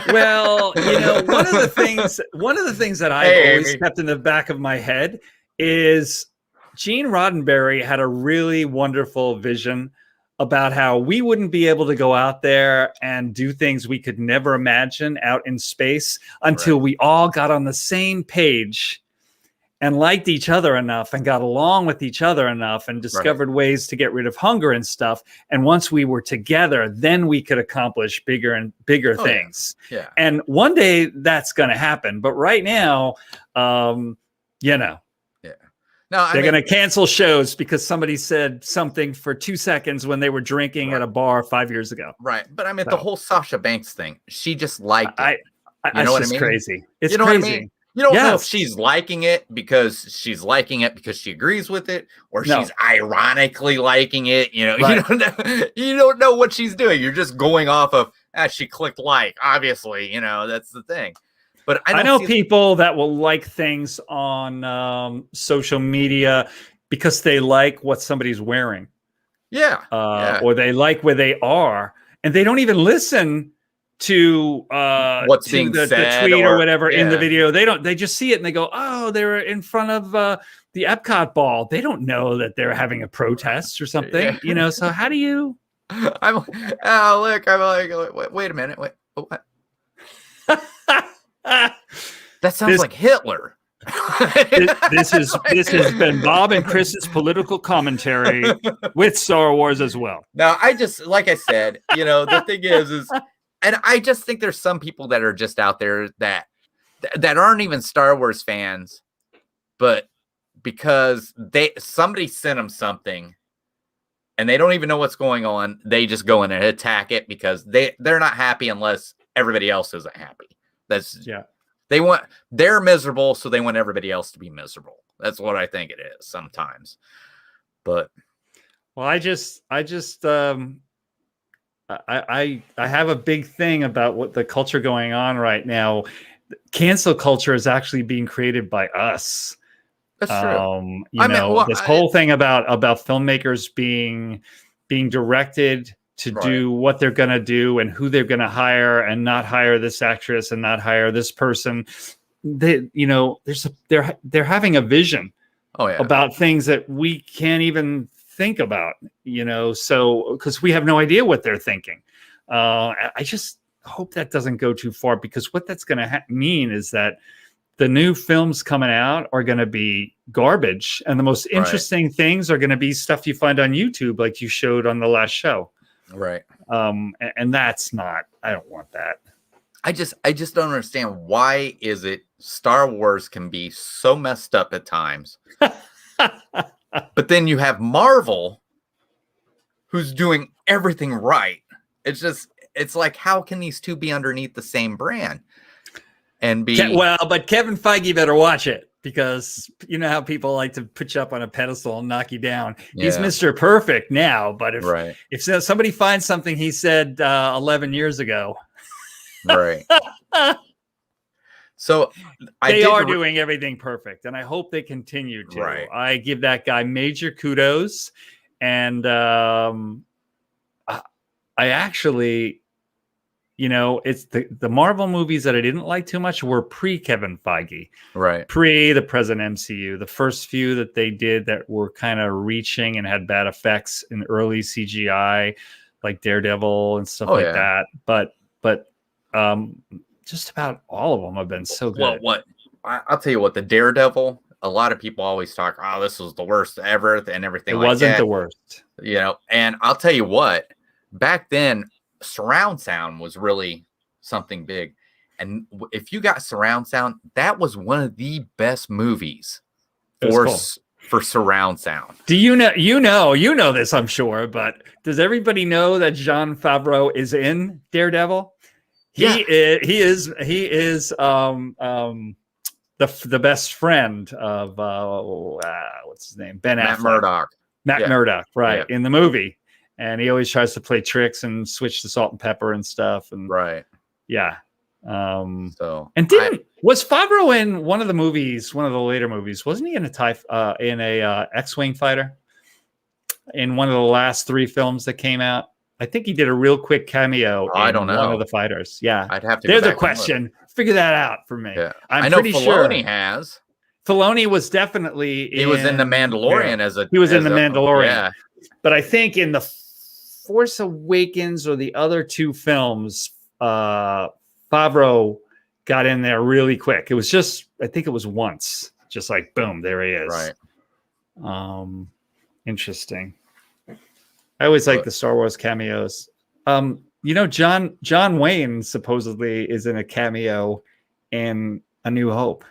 Well, one of the things that I've always kept in the back of my head is Gene Roddenberry had a really wonderful vision about how we wouldn't be able to go out there and do things we could never imagine out in space until we all got on the same page and liked each other enough and got along with each other enough and discovered ways to get rid of hunger and stuff. And once we were together, then we could accomplish bigger and bigger things. Yeah. And one day that's going to happen. But right now, No, they're going to cancel shows because somebody said something for 2 seconds when they were drinking at a bar 5 years ago. Right. But the whole Sasha Banks thing, she just liked it. It's just crazy. It's crazy. What I mean? You don't know if she's liking it because she agrees with it, or she's ironically liking it. You don't know what she's doing. You're just going off of, she clicked like, obviously, that's the thing. But I know people that will like things on social media because they like what somebody's wearing. Or they like where they are, and they don't even listen to what's being said, the tweet or whatever in the video. They just see it and they go, oh, they're in front of the Epcot ball. They don't know that they're having a protest or something, so how do you I'm like, wait a minute, what? That sounds like Hitler. This has been Bob and Chris's political commentary with Star Wars as well. Now, I just, like I said, the thing is and I just think there's some people that are just out there that aren't even Star Wars fans, but because somebody sent them something and they don't even know what's going on, they just go in and attack it because they're not happy unless everybody else isn't happy. They're miserable, so they want everybody else to be miserable. That's what I think it is sometimes. But I have a big thing about what the culture going on right now. Cancel culture is actually being created by us. That's true. This whole thing about filmmakers being directed to do what they're going to do and who they're going to hire and not hire this actress and not hire this person. They're having a vision about things that we can't even think about, so because we have no idea what they're thinking. I just hope that doesn't go too far, because what that's going to mean is that the new films coming out are going to be garbage, and the most interesting things are going to be stuff you find on YouTube, like you showed on the last show. Right. And that's not, I don't want that. I just don't understand, why is it Star Wars can be so messed up at times, but then you have Marvel who's doing everything right. It's like, how can these two be underneath the same brand and be but Kevin Feige better watch it. because you know how people like to put you up on a pedestal and knock you down. He's Yeah. Mr. Perfect now, but Right. if somebody finds something he said 11 years ago, Right. So they are doing everything perfect, and I hope they continue to. Right. I give that guy major kudos, and I actually, you know, it's the Marvel movies that I didn't like too much were pre-Kevin Feige, right. pre the present MCU. The first few that they did that were kind of reaching and had bad effects in early CGI, like Daredevil and stuff like that. But just about all of them have been so good. What? I'll tell you what, the Daredevil, a lot of people always talk, oh, this was the worst ever and everything. It wasn't the worst. You know, and I'll tell you what, back then, surround sound was really something big. And if you got surround sound, that was one of the best movies for surround sound. Do you know this, I'm sure, but does everybody know that Jon Favreau is in Daredevil? He is the best friend of what's his name? Matt Murdock. Matt Murdock, right, in the movie. And he always tries to play tricks and switch to salt and pepper and stuff. And yeah. Was Favreau in one of the movies, one of the later movies? Wasn't he in a X-wing fighter in one of the last 3 films that came out? I think he did a real quick cameo. I don't know. One of the fighters. Yeah, I'd have to. There's a question. Figure that out for me. Yeah. I'm I know pretty Filoni sure. has. Filoni was definitely. He was in The Mandalorian He was in The Mandalorian. Yeah. But I think in The Force Awakens or the other 2 films, Favreau got in there really quick. It was just, I think it was once, just like boom, there he is. Right. Interesting. I always like the Star Wars cameos. You know, John Wayne supposedly is in a cameo in A New Hope.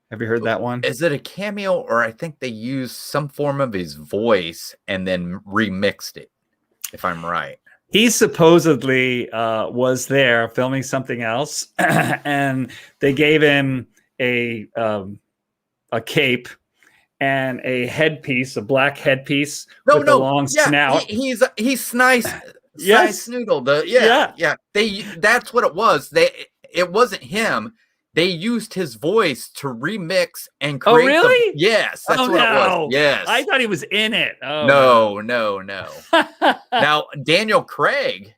Have you heard that one? Is it a cameo, or I think they used some form of his voice and then remixed it, if I'm right? He supposedly was there filming something else, and they gave him a cape and a headpiece, a black headpiece with a long snout. He's nice. Yes, Snoodle. That's what it was. It wasn't him. They used his voice to remix and create. Oh, really? Yes, that's what it was. Yes, I thought he was in it. No. Now Daniel Craig,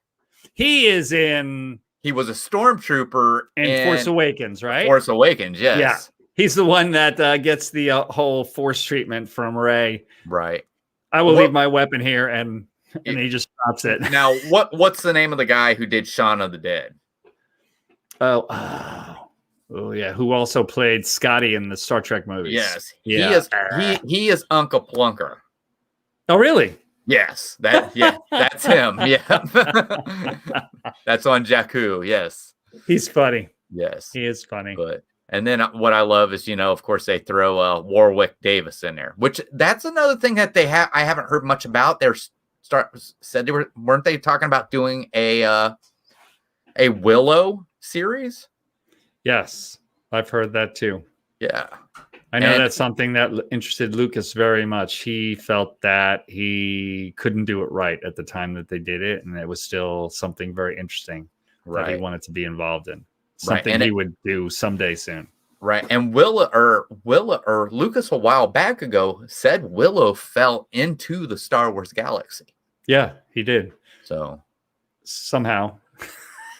he is in. He was a stormtrooper in Force Awakens, right? Force Awakens, yes. Yeah. He's the one that gets the whole Force treatment from Rey. Right. I will leave my weapon here, and he just drops it. Now, what's the name of the guy who did Shaun of the Dead? Oh, yeah. Who also played Scotty in the Star Trek movies? Yes. He is Uncle Plunker. Oh, really? Yes. That's him. Yeah. That's on Jakku. Yes. He's funny. Yes. He is funny. And then what I love is, of course, they throw Warwick Davis in there, which that's another thing that I haven't heard much about. Weren't they talking about doing a Willow series? Yes, I've heard that too. Yeah. I know that's something that interested Lucas very much. He felt that he couldn't do it right at the time that they did it, and it was still something very interesting that he wanted to be involved in. Something he would do someday soon. Right. And Lucas a while back ago said Willow fell into the Star Wars galaxy. Yeah, he did. So somehow.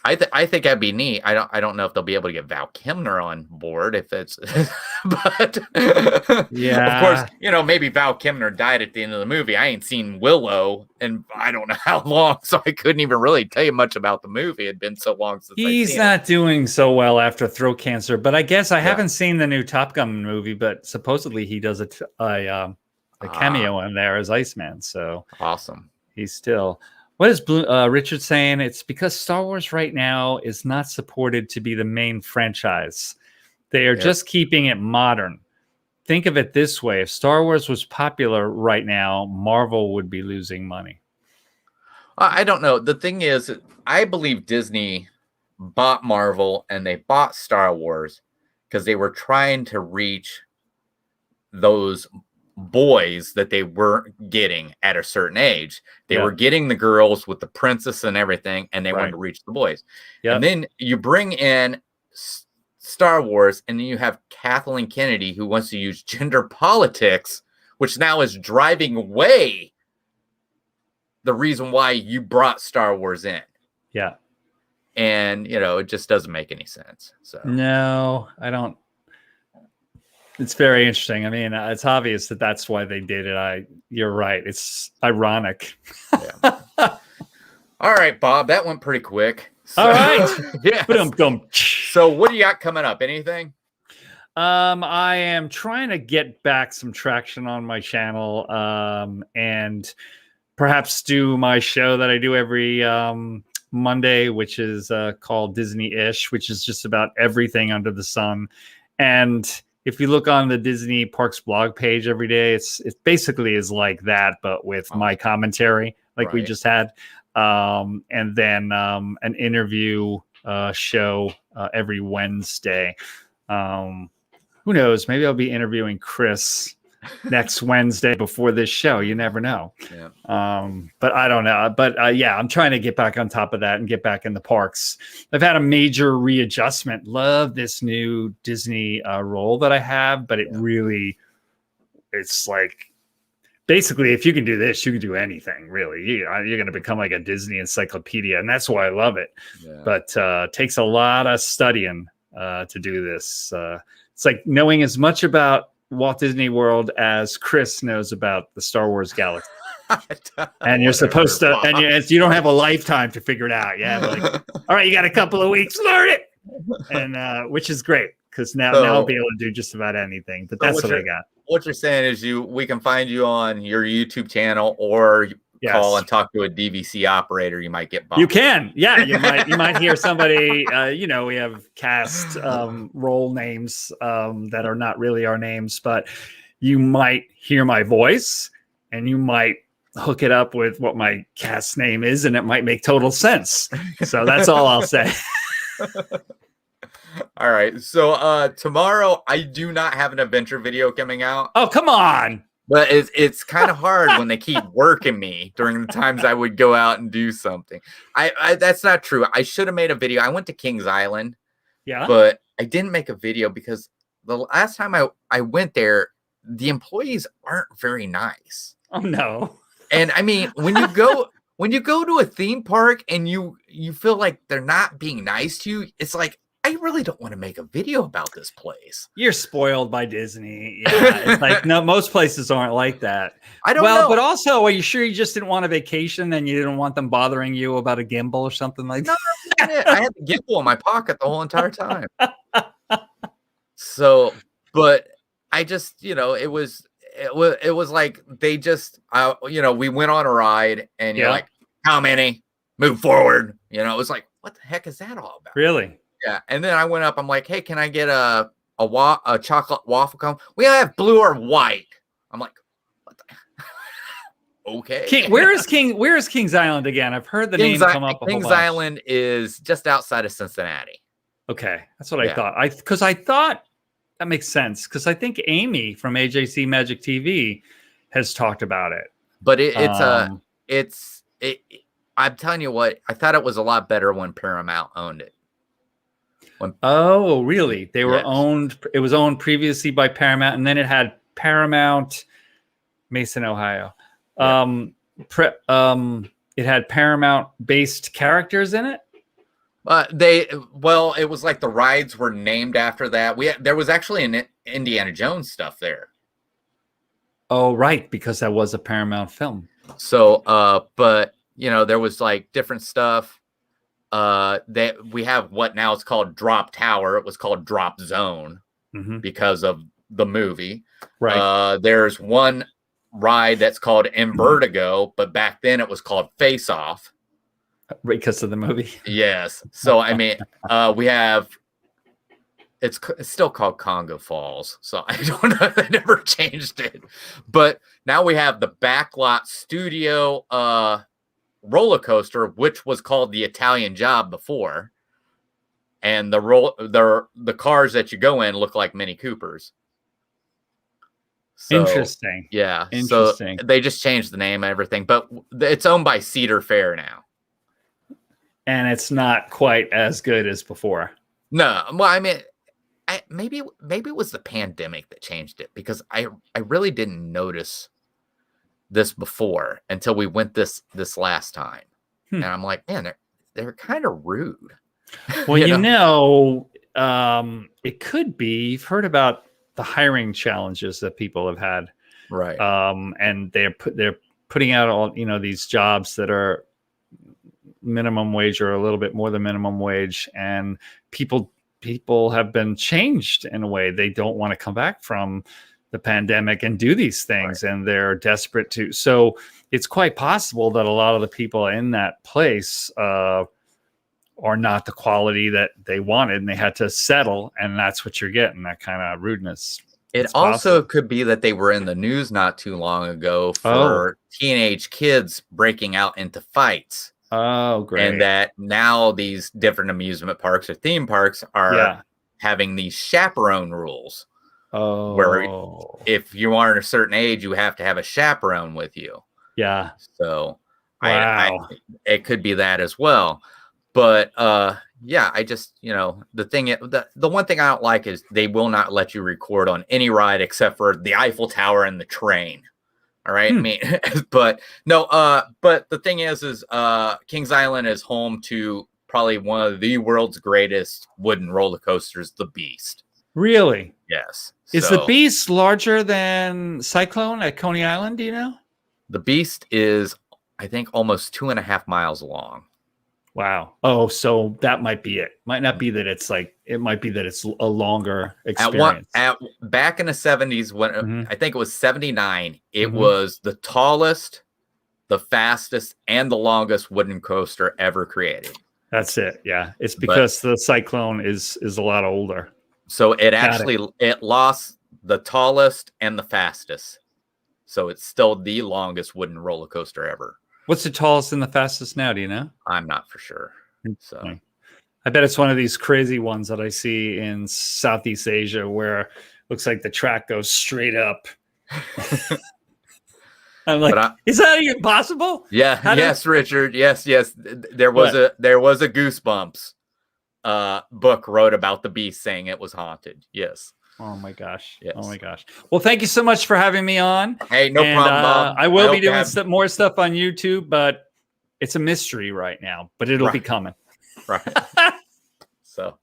I think that'd be neat. I don't know if they'll be able to get Val Kilmer on board if it's but yeah. Of course, maybe Val Kilmer died at the end of the movie. I ain't seen Willow and I don't know how long, so I couldn't even really tell you much about the movie. It'd been so long since he's not doing so well after throat cancer, but I guess I haven't seen the new Top Gun movie, but supposedly he does a cameo in there as Iceman. So awesome. He's still. What is Richard saying? It's because Star Wars right now is not supported to be the main franchise. They are just keeping it modern. Think of it this way. If Star Wars was popular right now, Marvel would be losing money. I don't know. The thing is, I believe Disney bought Marvel and they bought Star Wars because they were trying to reach those boys that they weren't getting at a certain age. They Yeah. were getting the girls with the princess and everything, and they Right. wanted to reach the boys. Yep. And then you bring in Star Wars, and then you have Kathleen Kennedy, who wants to use gender politics, which now is driving away the reason why you brought Star Wars in. Yeah. And, you know, it just doesn't make any sense. So No, I don't. It's very interesting. I mean, it's obvious that that's why they did it. You're right. It's ironic. Yeah. All right, Bob, that went pretty quick. So, All right. Yeah. So what do you got coming up? Anything? I am trying to get back some traction on my channel, and perhaps do my show that I do every Monday, which is called Disney-ish, which is just about everything under the sun. And if you look on the Disney Parks blog page every day, it basically is like that, but with my commentary, like we just had. And then an interview show every Wednesday. Who knows? Maybe I'll be interviewing Chris next Wednesday before this show. You never know. Yeah. But I don't know. But yeah, I'm trying to get back on top of that and get back in the parks. I've had a major readjustment. Love this new Disney role that I have, but it really, it's like, basically, if you can do this, you can do anything, really. You're going to become like a Disney encyclopedia, and that's why I love it. Yeah. But it takes a lot of studying to do this. It's like knowing as much about Walt Disney World as Chris knows about the Star Wars galaxy. And you're supposed to, and you don't have a lifetime to figure it out. Yeah, like, all right, you got a couple of weeks, learn it, and which is great because now I'll be able to do just about anything. But that's what I got. What you're saying is we can find you on your YouTube channel, or call and talk to a DVC operator. You might get bumped. You can, yeah. You might hear somebody. We have cast role names that are not really our names, but you might hear my voice, and you might hook it up with what my cast name is, and it might make total sense. So that's all I'll say. All right. So tomorrow I do not have an adventure video coming out. Oh, come on. But it's kind of hard when they keep working me during the times I would go out and do something. I that's not true. I should have made a video. I went to Kings Island. Yeah. But I didn't make a video because the last time I went there, the employees aren't very nice. Oh no. And I mean, when you go to a theme park and you feel like they're not being nice to you, it's like, I really don't want to make a video about this place. You're spoiled by Disney. Yeah, it's like, no, most places aren't like that. I don't know. But also, are you sure you just didn't want a vacation and you didn't want them bothering you about a gimbal or something like that? No, I had the gimbal in my pocket the whole entire time. So, but I just, it was like they just, we went on a ride and you're like, how many? Move forward. It was like, what the heck is that all about? Really? Yeah, and then I went up. I'm like, "Hey, can I get a chocolate waffle cone? We have blue or white." I'm like, "What the?" Okay. Where is Kings Island again? I've heard the name come up. Kings Island is just outside of Cincinnati. Okay, that's what I thought. Because I thought that makes sense. Because I think Amy from AJC Magic TV has talked about it. But I'm telling you what, I thought it was a lot better when Paramount owned it. Oh, really? They were owned. It was owned previously by Paramount, and then it had Paramount, Mason, Ohio. Yeah. It had Paramount-based characters in it. It was like the rides were named after that. There was actually an Indiana Jones stuff there. Oh, right, because that was a Paramount film. So, but there was like different stuff. We have what now is called Drop Tower. It was called Drop Zone because of the movie. Right. There's one ride that's called Invertigo, but back then it was called Face Off. Because of the movie. Yes. So I mean, we have. It's still called Congo Falls. So I don't know. They never changed it, but now we have the Backlot Studio. Roller coaster, which was called the Italian Job before, and the cars that you go in look like Mini Coopers. So Interesting. yeah, Interesting. so they just changed the name and everything, but it's owned by Cedar Fair now. And it's not quite as good as before. No, well, I mean, maybe it was the pandemic that changed it, because I really didn't notice this before until we went this last time, and I'm like, man, they're kind of rude. Well, it could be. You've heard about the hiring challenges that people have had, right? And they're putting out all these jobs that are minimum wage or a little bit more than minimum wage, and people have been changed in a way. They don't want to come back from the pandemic and do these things, right. And they're desperate to. So it's quite possible that a lot of the people in that place are not the quality that they wanted, and they had to settle, and that's what you're getting, that kind of rudeness. It also could be that they were in the news not too long ago for teenage kids breaking out into fights. Oh, great. And that now these different amusement parks or theme parks are having these chaperone rules. Oh. Where if you are a certain age, you have to have a chaperone with you. Yeah. So wow. It could be that as well. But yeah, I just, the thing, the one thing I don't like is they will not let you record on any ride except for the Eiffel Tower and the train. All right. I mean, but no, but the thing is Kings Island is home to probably one of the world's greatest wooden roller coasters, the Beast. Really? Yes. Is the Beast larger than Cyclone at Coney Island? Do you know? The Beast is, I think, almost 2.5 miles long. Wow. Oh, so that might be it. Might not be that it's it might be that it's a longer experience. Back in the 70s, when I think it was 79, it was the tallest, the fastest, and the longest wooden coaster ever created. That's it. Yeah. It's because the Cyclone is a lot older. So it lost the tallest and the fastest. So it's still the longest wooden roller coaster ever. What's the tallest and the fastest now? Do you know? I'm not for sure. So I bet it's one of these crazy ones that I see in Southeast Asia where it looks like the track goes straight up. I'm like, is that even possible? Yeah. Yes, Richard. Yes. There was a Goosebumps book wrote about the Beast saying it was haunted. Yes. Oh my gosh. Yes. Oh my gosh. Well, thank you so much for having me on. Hey, no problem, Bob. I will be doing more stuff on YouTube, but it's a mystery right now, but it'll be coming. Right. So,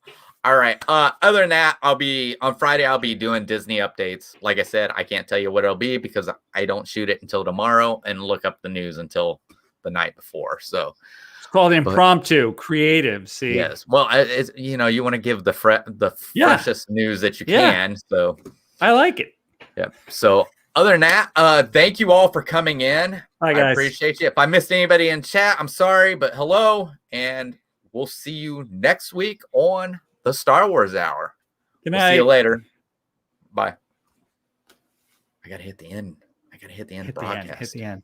all right. Other than that, on Friday, I'll be doing Disney updates. Like I said, I can't tell you what it'll be because I don't shoot it until tomorrow and look up the news until the night before. So it's called impromptu, creative. See, yes. Well, it's, you want to give the freshest news that you can. So I like it. Yeah. So other than that, thank you all for coming in. Hi, guys. I appreciate you. If I missed anybody in chat, I'm sorry, but hello, and we'll see you next week on the Star Wars Hour. Good night. We'll see you later. Bye. I gotta hit the end. Broadcast. Hit the end.